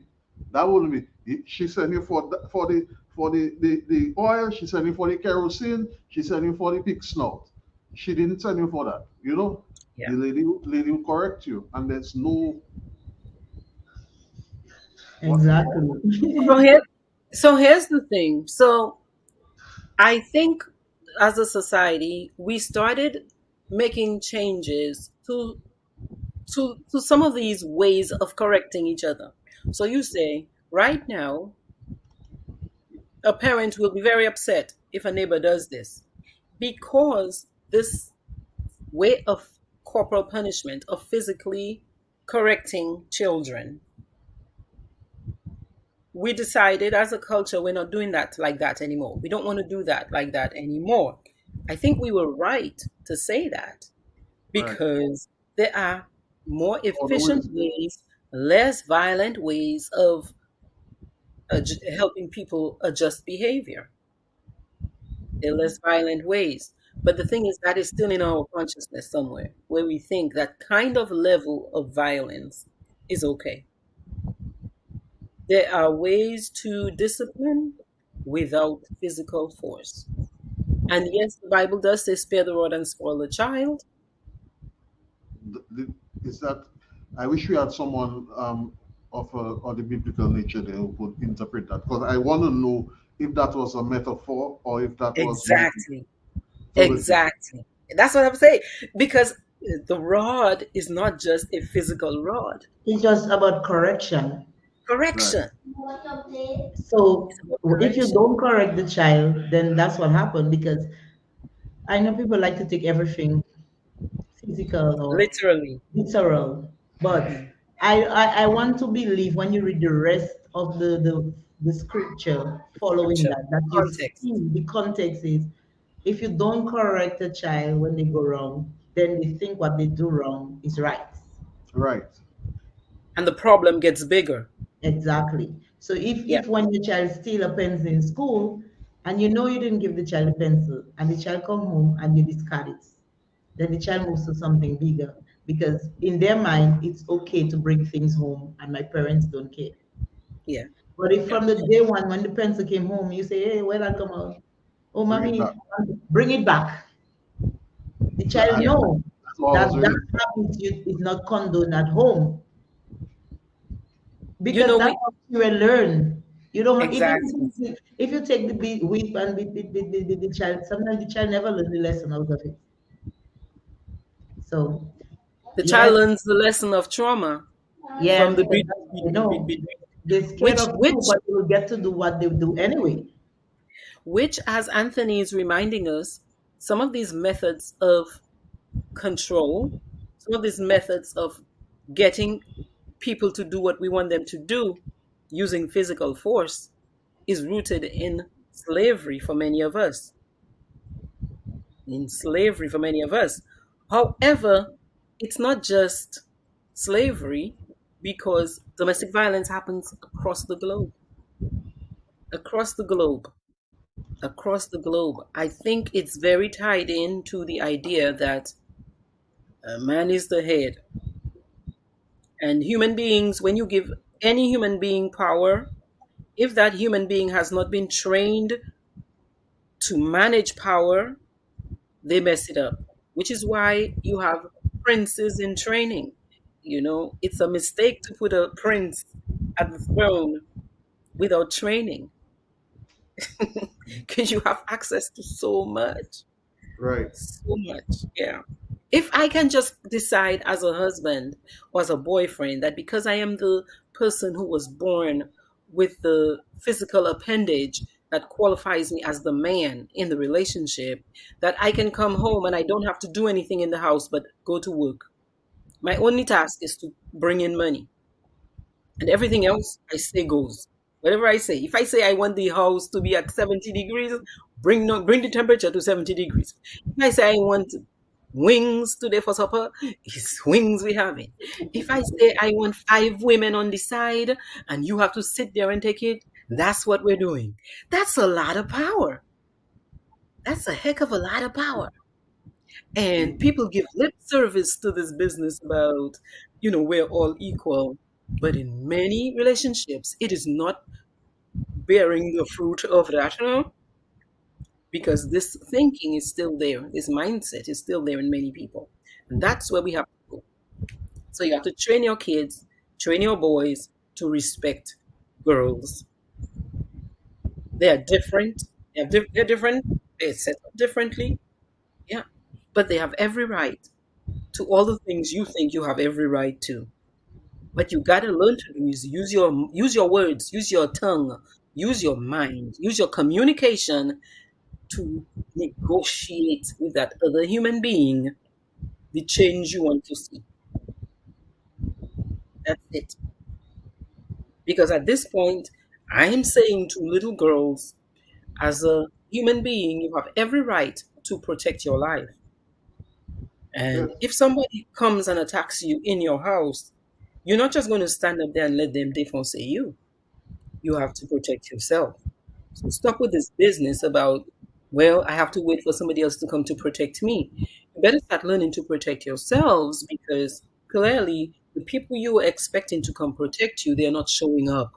That wouldn't be. She sent you for the oil. She sent you for the kerosene. She sent you for the pig snout. She didn't send you for that. Yeah. The lady will correct you, and there's no what. So Exactly. here, so here's the thing. So I think as a society, we started making changes to some of these ways of correcting each other. So you say, right now, a parent will be very upset if a neighbor does this because this way of corporal punishment, of physically correcting children, we decided as a culture we're not doing that like that anymore. We don't want to do that like that anymore. I think we were right to say that Right. because there are more Other efficient ways. ways, less violent ways of helping people adjust behavior. There are less violent ways. But the thing is, that is still in our consciousness somewhere where we think that kind of level of violence is okay. There are ways to discipline without physical force. And yes, the Bible does say, spare the rod and spoil the child. Is that I wish we had someone of the biblical nature there who could interpret that, because I want to know if that was a metaphor or if that was meant Exactly. to the Exactly. That's what I'm saying. Because the rod is not just a physical rod. It's just about correction. right, Correction. So It's about if you correction. don't correct the child, then that's what happened. Because I know people like to take everything physical or Literally. literal, but Mhm. I want to believe when you read the rest of the scripture following Scripture. that you Context. see the context is, if you don't correct a child when they go wrong, then they think what they do wrong is right. right, And the problem gets bigger. Exactly. So Yeah. if when your child steal a pencil in school and you know you didn't give the child a pencil and the child come home and you discard it, then the child moves to something bigger because in their mind it's okay to bring things home and my parents don't care. Yeah. But if Yeah. from the day one when the pencil came home you say, hey, where that come out? Oh, bring it back. mommy, bring it back. The child Yeah. know That's what I that was that really habit is not condoned at home You because know, that's we what you will learn. You don't exactly. if you take the whip and beat the child, sometimes the child never learn the lesson out of it. So The child yes, learns the lesson of trauma yeah, from the because beat, that's beat, what they beat, beat, know. beat, beat. They're scared Which, of you, which, but they will get to do what they do anyway. which, as Anthony is reminding us, some of these methods of control, some of these methods of getting people to do what we want them to do using physical force is rooted in slavery for many of us. In slavery for many of us. However, it's not just slavery because domestic violence happens across the globe. Across the globe. Across the globe. I think it's very tied into the idea that a man is the head. And human beings, when you give any human being power, if that human being has not been trained to manage power, they mess it up, which is why you have princes in training. You know, it's a mistake to put a prince at the throne without training because you have access to so much, right, so much. Yeah. If I can just decide as a husband or as a boyfriend that because I am the person who was born with the physical appendage that qualifies me as the man in the relationship, that I can come home and I don't have to do anything in the house but go to work. My only task is to bring in money, and everything else I say goes. Whatever I say, if I say I want the house to be at 70 degrees, bring the temperature to 70 degrees. If I say I want wings today for supper, it's wings we having. If I say I want 5 women on the side and you have to sit there and take it, that's what we're doing. That's a lot of power. That's a heck of a lot of power. And people give lip service to this business about, we're all equal. But in many relationships, it is not bearing the fruit of that, because this thinking is still there. This mindset is still there in many people. And that's where we have to go. So you have to train your kids, train your boys to respect girls. They are different. They're different. They're set up differently. Yeah. But they have every right. to all the things you think you have every right to. What you gotta learn to do is use your words, use your tongue, use your mind, use your communication to negotiate with that other human being the change you want to see. That's it. Because at this point, I am saying to little girls, as a human being, you have every right to protect your life. Yes. And if somebody comes and attacks you in your house, you're not just going to stand up there and let them défoncer you. You have to protect yourself. So stop with this business about, well, I have to wait for somebody else to come to protect me. You better start learning to protect yourselves because clearly the people you were expecting to come protect you, they're not showing up.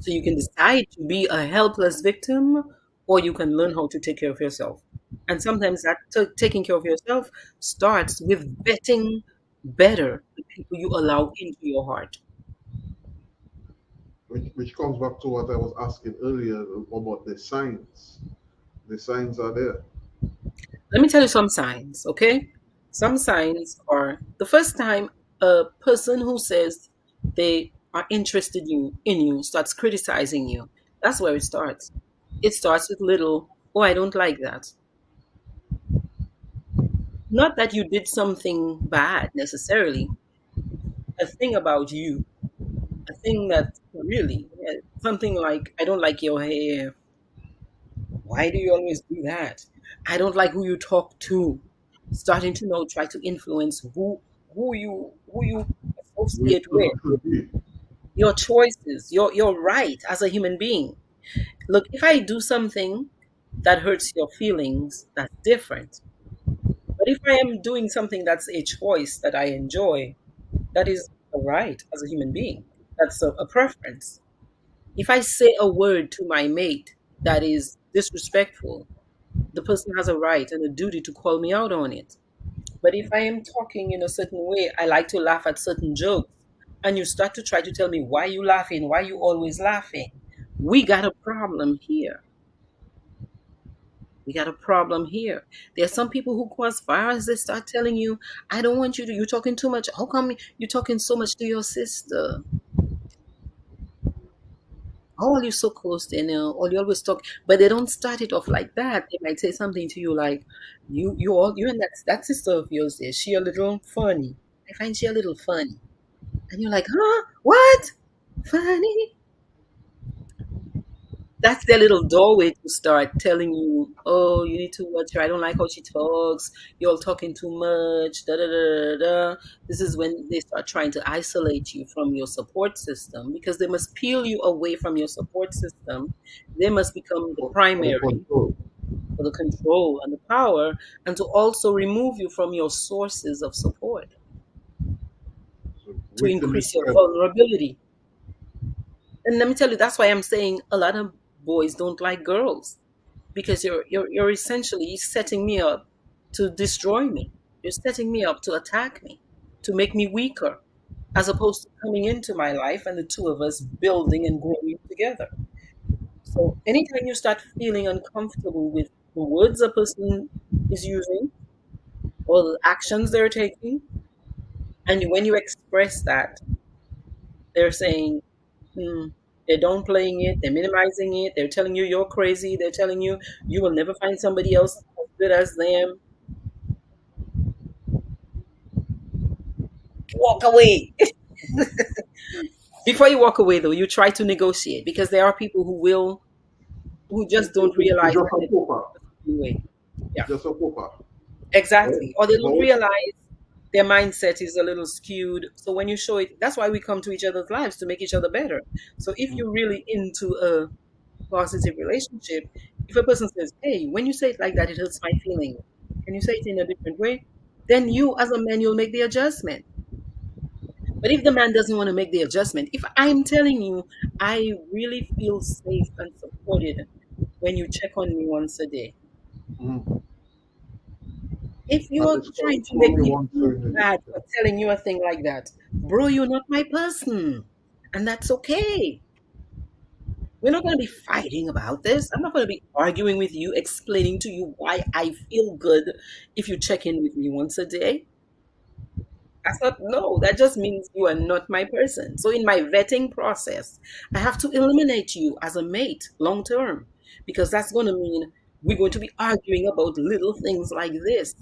So you can decide to be a helpless victim or you can learn how to take care of yourself. And sometimes that taking care of yourself starts with vetting better the people you allow into your heart. Which comes back to what I was asking earlier about the signs. The signs are there. Let me tell you some signs, okay? Some signs are the first time a person who says they are interested in you starts criticizing you. That's where it starts. It starts with little, oh, I don't like that. Not that you did something bad necessarily, a thing about you, a thing that really, something like, I don't like your hair. Why do you always do that? I don't like who you talk to. Starting to know, try to influence who you We associate with, should be. your choices, your right as a human being. Look, if I do something that hurts your feelings, that's different. But if I am doing something that's a choice that I enjoy, that is a right as a human being. That's a preference. If I say a word to my mate that is disrespectful, the person has a right and a duty to call me out on it. But if I am talking in a certain way, I like to laugh at certain jokes, and you start to try to tell me why you laughing, why you always laughing, we got a problem here. We got a problem here. There are some people who go as far as they start telling you, I don't want you to, you're talking too much. How come you're talking so much to your sister? How are you so close to you, or you always talk, but they don't start it off like that. They might say something to you like, you and that sister of yours, is she a little funny? I find she a little funny. And you're like, huh? What? Funny? That's their little doorway to start telling you, oh, you need to watch her. I don't like how she talks. You're all talking too much. Da da da da da. This is when they start trying to isolate you from your support system because they must peel you away from your support system. They must become the For the primary control. for the control and the power, and to also remove you from your sources of support So to weaken increase your the vulnerability. And let me tell you, that's why I'm saying a lot of boys don't like girls because you're essentially setting me up to destroy me. You're setting me up to attack me, to make me weaker, as opposed to coming into my life and the two of us building and growing together. So anytime you start feeling uncomfortable with the words a person is using or the actions they're taking, and when you express that, they're saying, hmm, they're downplaying it, they're minimizing it, they're telling you you're crazy, they're telling you you will never find somebody else as good as them. Walk away. Before you walk away, though, you try to negotiate because there are people who just don't it's realize just that a they're pooper. the way. Yeah, Just a pooper. exactly. Or they don't How realize their mindset is a little skewed. So when you show it, that's why we come to each other's lives to make each other better. So if you're really into a positive relationship, if a person says, hey, when you say it like that, it hurts my feeling. Can you say it in a different way? Then you, as a man, you'll make the adjustment. But if the man doesn't want to make the adjustment, if I'm telling you, I really feel safe and supported when you check on me once a day. mm, If and you're it's trying to make only me one feel certain bad for telling you a thing like that, bro, you're not my person. And that's okay. We're not going to be fighting about this. I'm not going to be arguing with you, explaining to you why I feel good if you check in with me once a day. I thought, no, that just means you are not my person. So in my vetting process, I have to eliminate you as a mate long term, because that's going to mean we're going to be arguing about little things like this.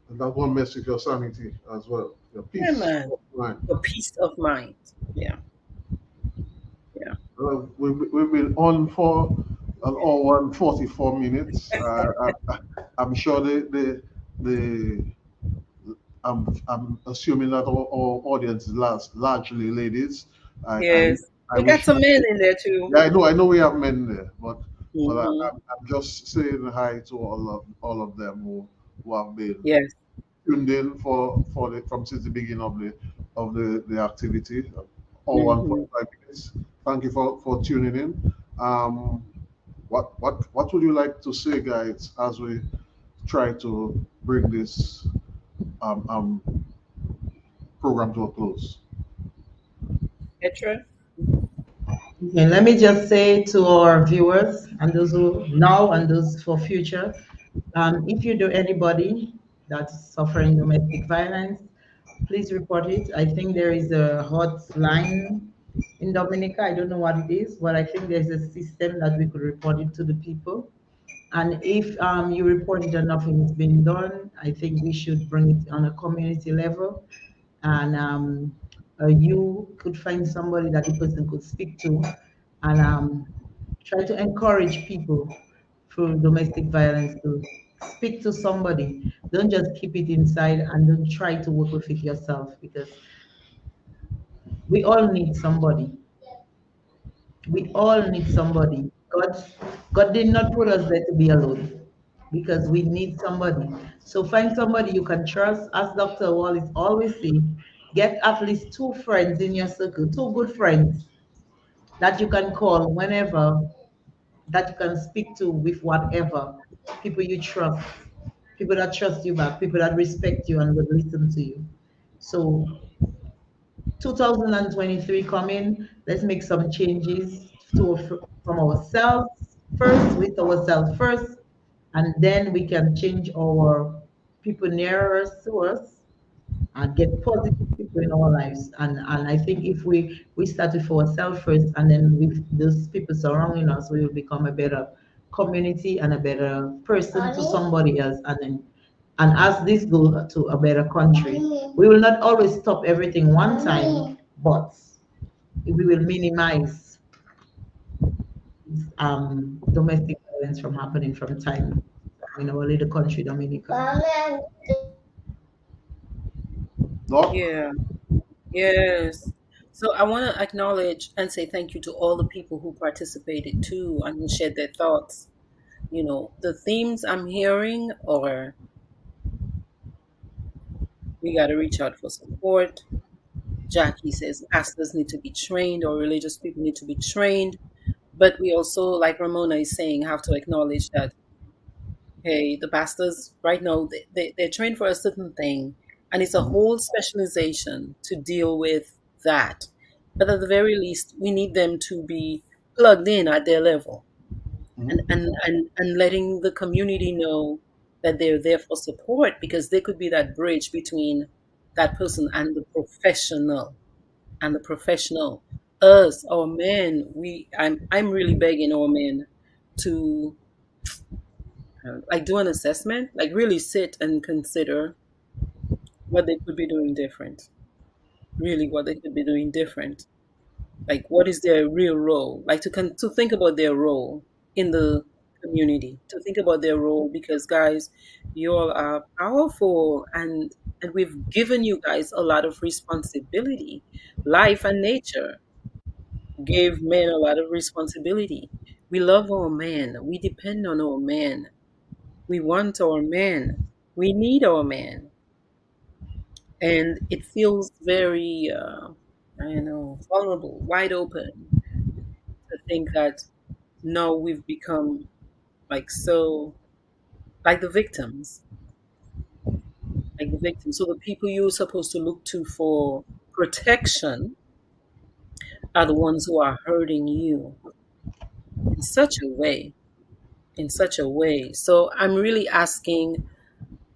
And that won't mess with your sanity as well, your Yeah, peace man. of mind. For peace of mind. Yeah, yeah. We've been on for an hour and 44 minutes. I'm sure the I'm assuming that our audience is largely ladies. I Yes. I We got wish. some men in there too. Yeah, I know we have men there, but Hmm. I'm just saying hi to all of them who have been Yes. tuned in for from since the beginning of the activity. All Hmm. 1.5 minutes. Thank you for tuning in. Um, what would you like to say, guys, as we try to bring this program to a close? Petra? Okay, let me just say to our viewers and those who now and those for future, if you know anybody that's suffering domestic violence, please report it. I think there is a hotline in Dominica. I don't know what it is, but I think there's a system that we could report it to the people. And if you report it and nothing is being done, I think we should bring it on a community level. And you could find somebody that the person could speak to and try to encourage people through domestic violence to speak to somebody. Don't just keep it inside and don't try to work with it yourself because we all need somebody. We all need somebody. God did not put us there to be alone because we need somebody. So find somebody you can trust. As Dr. Wallace always say, get at least two friends in your circle, two good friends that you can call whenever, that you can speak to with whatever. People you trust, people that trust you back, people that respect you and will listen to you. So 2023 coming, let's make some changes from ourselves first, with ourselves first, and then we can change our people nearer us to us and get positive people in our lives. And I think if we start with ourselves first, and then with those people surrounding us, we will become a better community and a better person to somebody else, and as this goes to a better country, we will not always stop everything one time, but we will minimize domestic violence from happening from time in our little country, Dominica. Doc? Yeah. Yes. So I want to acknowledge and say thank you to all the people who participated too and who shared their thoughts. The themes I'm hearing are we got to reach out for support. Jackie says pastors need to be trained or religious people need to be trained. But we also, like Ramona is saying, have to acknowledge that, hey, the pastors right now, they're trained for a certain thing, and it's a Mhm. whole specialization to deal with that. But at the very least, we need them to be plugged in at their level, and, Mhm. and, and, and letting the community know that they're there for support, because they could be that bridge between that person and the professional. And the professional, us, our men, I'm really begging our men to like do an assessment, like really sit and consider what they could be doing different. Really, what they could be doing different. Like, what is their real role? Like to think about their role in the community. To think about their role, because guys, you all are powerful, and we've given you guys a lot of responsibility. Life and nature gave men a lot of responsibility. We love our men. We depend on our men. We want our men. We need our men. And it feels very, I don't know, vulnerable, wide open to think that now we've become like so, like the victims, like the victims. So the people you're supposed to look to for protection are the ones who are hurting you. in such a way, in such a way. So I'm really asking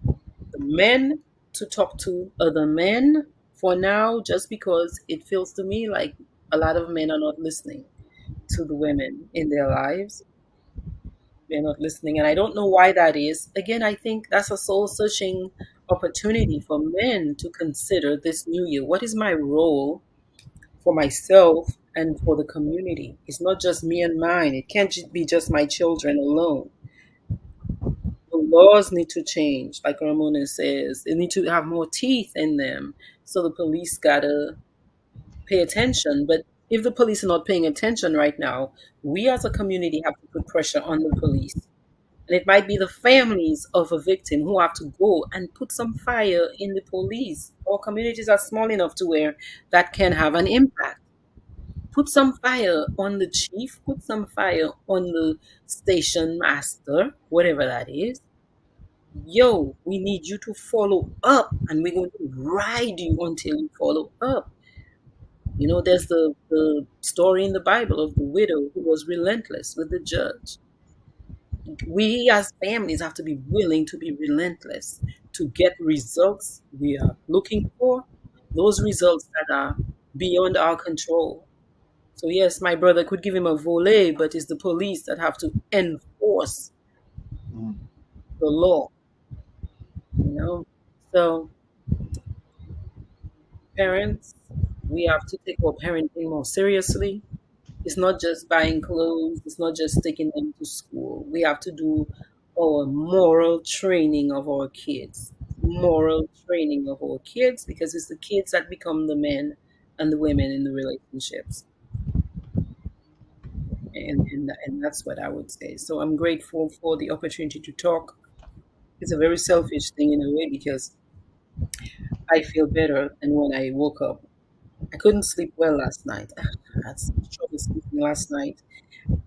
the men to talk to other men for now, just because it feels to me like a lot of men are not listening to the women in their lives. They're not listening. And I don't know why that is. Again, I think that's a soul searching opportunity for men to consider this new year. What is my role for myself and for the community? It's not just me and mine. It can't be just my children alone. The laws need to change, like Ramona says. They need to have more teeth in them. So the police gotta pay attention. But if the police are not paying attention right now, we as a community have to put pressure on the police. And it might be the families of a victim who have to go and put some fire in the police. Our communities are small enough to where that can have an impact. Put some fire on the chief, put some fire on the station master, whatever that is. Yo, we need you to follow up, and we're going to ride you until you follow up. You know, there's the story in the Bible of the widow who was relentless with the judge. We as families have to be willing to be relentless to get results we are looking for, those results that are beyond our control. So yes, my brother could give him a volley, but it's the police that have to enforce Mm. the law, you know. So parents, we have to take our parenting more seriously. It's not just buying clothes, it's not just taking them to school. We have to do our moral training of our kids. Moral training of our kids, because it's the kids that become the men and the women in the relationships. And that's what I would say. So I'm grateful for the opportunity to talk. It's a very selfish thing in a way because I feel better than when I woke up. I couldn't sleep well last night. I had some trouble sleeping last night.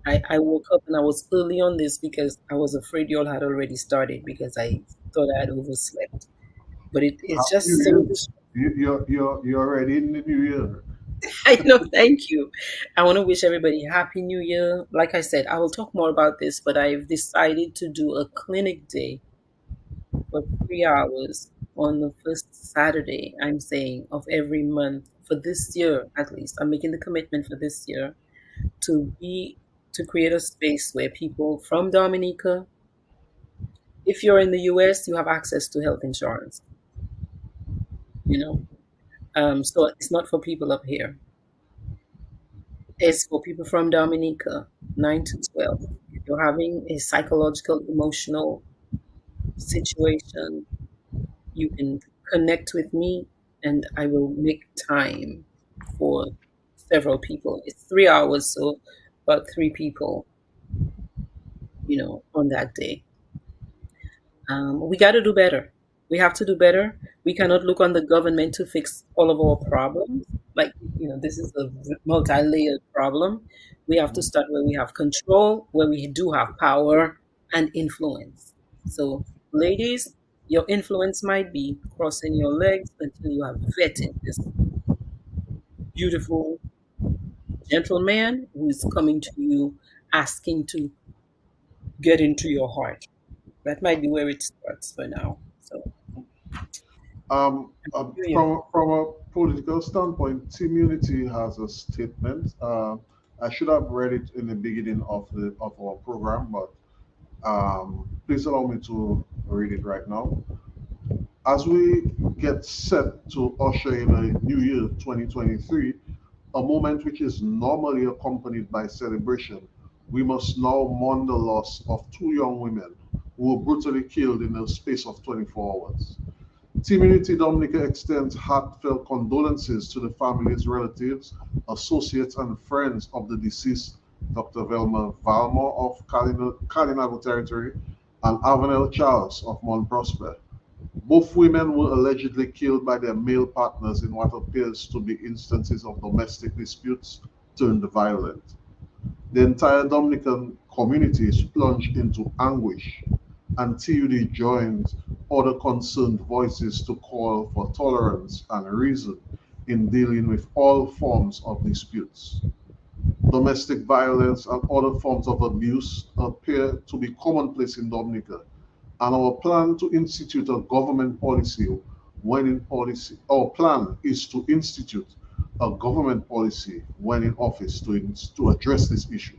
I woke up and I was early on this because I was afraid y'all had already started because I thought I had overslept. But it's Happy just New so Year. You're already in the new year. I know, thank you. I want to wish everybody Happy New Year. Like I said, I will talk more about this, but I've decided to do a clinic day for 3 hours on the first Saturday, I'm saying, of every month for this year at least. I'm making the commitment for this year to be to create a space where people from Dominica, if you're in the US, you have access to health insurance, you know. So it's not for people up here. It's for people from Dominica, 9 to 12. If you're having a psychological, emotional situation, you can connect with me and I will make time for several people. It's 3 hours, so about three people, on that day. We got to do better. We have to do better. We cannot look on the government to fix all of our problems. Like, this is a multi layered problem. We have to start where we have control, where we do have power and influence. So, ladies, your influence might be crossing your legs until you have vetted this beautiful gentleman who is coming to you asking to get into your heart. That might be where it starts for now. So, yeah. From a political standpoint, Team Unity has a statement. I should have read it in the beginning of our program, but please allow me to read it right now. As we get set to usher in a new year 2023, a moment which is normally accompanied by celebration, we must now mourn the loss of two young women who were brutally killed in the space of 24 hours. Team Unity Dominica extends heartfelt condolences to the families, relatives, associates, and friends of the deceased Dr. Velma Valmore of Kalinago Territory and Avenel Charles of Mount Prosper. Both women were allegedly killed by their male partners in what appears to be instances of domestic disputes turned violent. The entire Dominican community is plunged into anguish, and TUD joins other concerned voices to call for tolerance and reason in dealing with all forms of disputes. domestic violence, and other forms of abuse appear to be commonplace in Dominica. And our plan to institute a government policy when in policy, our plan is to institute a government policy when in office to address this issue.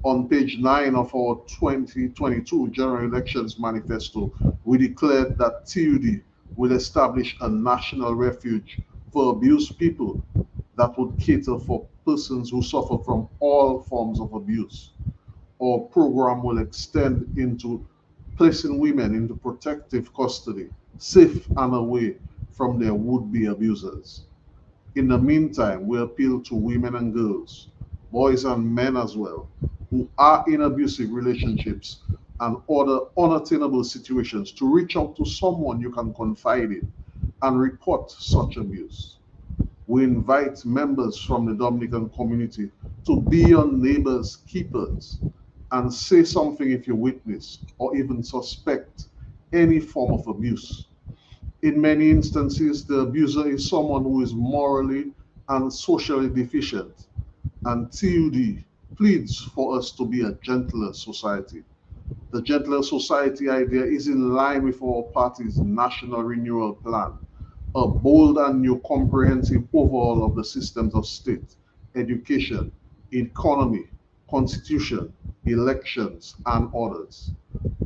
On page 9 of our 2022 General Elections Manifesto, we declared that TUD will establish a national refuge for abused people that would cater for persons who suffer from all forms of abuse. Our program will extend into placing women into protective custody, safe and away from their would-be abusers. In the meantime, we appeal to women and girls, boys and men as well, who are in abusive relationships and other unattainable situations to reach out to someone you can confide in and report such abuse. We invite members from the Dominican community to be your neighbor's keepers and say something if you witness or even suspect any form of abuse. In many instances, the abuser is someone who is morally and socially deficient, and TUD pleads for us to be a gentler society. The gentler society idea is in line with our party's national renewal plan, a bold and new comprehensive overhaul of the systems of state, education, economy, constitution, elections, and others.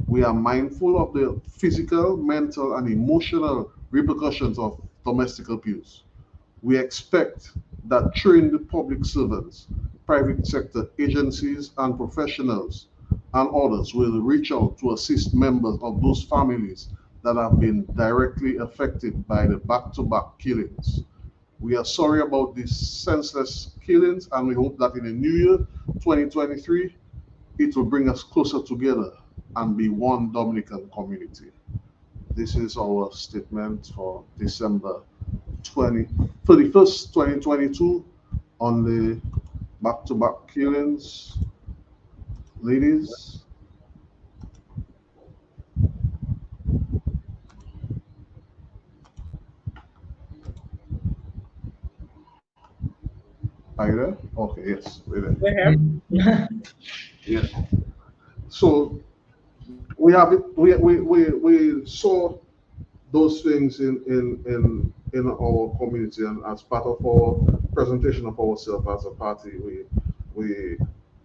We are mindful of the physical, mental, and emotional repercussions of domestic abuse. We expect that trained public servants, private sector agencies, and professionals and others will reach out to assist members of those families that have been directly affected by the back to back killings. We are sorry about these senseless killings, and we hope that in the new year, 2023, it will bring us closer together and be one Dominican community. This is our statement for December 31st, 2022 on the back-to-back killings. Ladies. Are you there? Okay, yes, we're there. We're here. Yeah. So we have it. We saw those things in our community, and as part of our presentation of ourselves as a party, we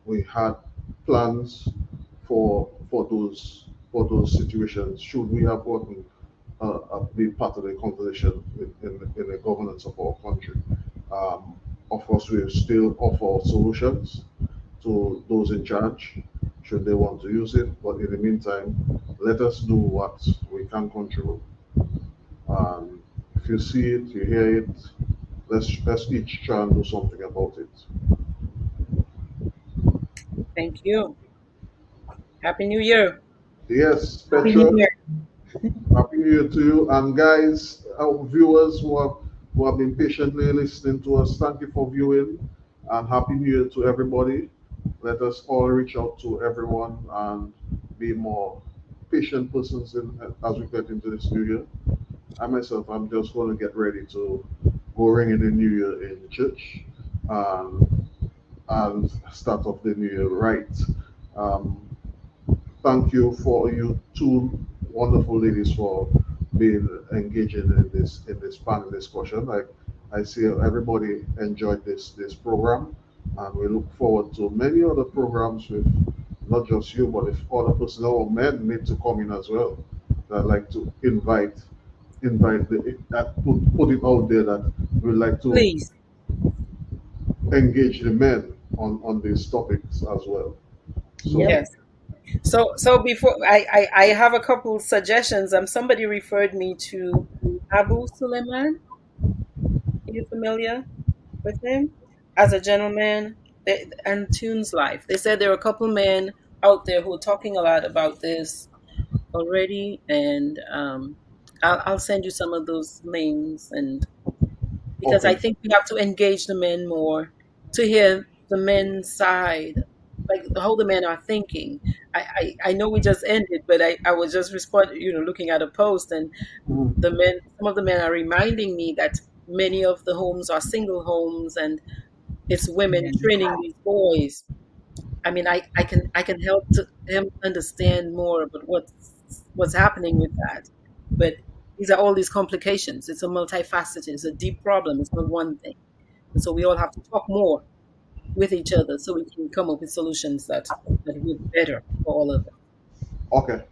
we had plans for those situations. Should we have gotten be part of the conversation in the governance of our country? Of course, we still offer solutions to those in charge should they want to use it. But in the meantime, let us do what we can control. If you see it, you hear it, let's each try and do something about it. Thank you. Happy New Year. Yes, Happy New Petra, Year. happy New Year to you. And guys, our viewers who have been patiently listening to us, thank you for viewing and happy New Year to everybody. Let us all reach out to everyone and be more patient persons as we get into this new year. I myself, I'm just going to get ready to go ring in the new year in church and, and start off the new year right. Um, Thank you for you two wonderful ladies for being engaging in this panel discussion. I see everybody enjoyed this program, and we look forward to many other programs with not just you, but if other personnel or men need to come in as well. I'd like to invite put it out there that we'd like to Please. engage the men on these topics as well. So Yep. Yes. So before I have a couple suggestions. Somebody referred me to Abu Suleiman. Are you familiar with him? As a gentleman, and Tunes Life. They said there are a couple men out there who are talking a lot about this already, and I'll send you some of those names, and because I okay. think we have to engage the men more to hear the men's side, like how the men are thinking. I know we just ended, but I was just responding, looking at a post, and some of the men are reminding me that many of the homes are single homes, and It's women training these boys. I mean, I can help to him understand more about what's happening with that. But these are all these complications. It's a multifaceted, it's a deep problem. It's not one thing. And so we all have to talk more with each other so we can come up with solutions that work better for all of us. Okay.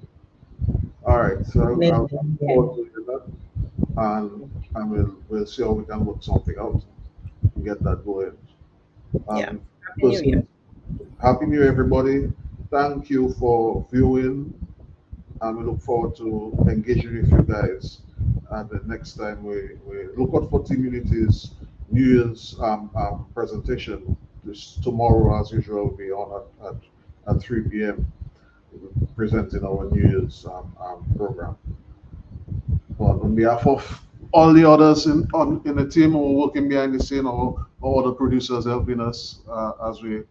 All right. So I'll Definitely, look yeah. forward to hear that, and we'll see how we can work something out and get that going. Yeah. Um, Happy New Year. person, Happy New Year, everybody. Thank you for viewing, and we look forward to engaging with you guys. And the next time we look out for Team Unity's New Year's presentation. This tomorrow, as usual, will be on at 3 p.m. presenting our New Year's program. But on behalf of all the others in the team who are working behind the scene, or all the producers helping us as we,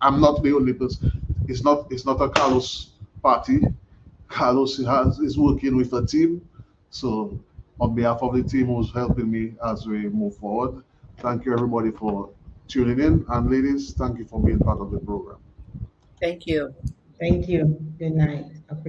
I'm not the only person. It's not a Carlos party. Carlos is working with a team. So on behalf of the team who's helping me as we move forward, thank you everybody for tuning in, and ladies, thank you for being part of the program. Thank you. Thank you. Good night. Appreciate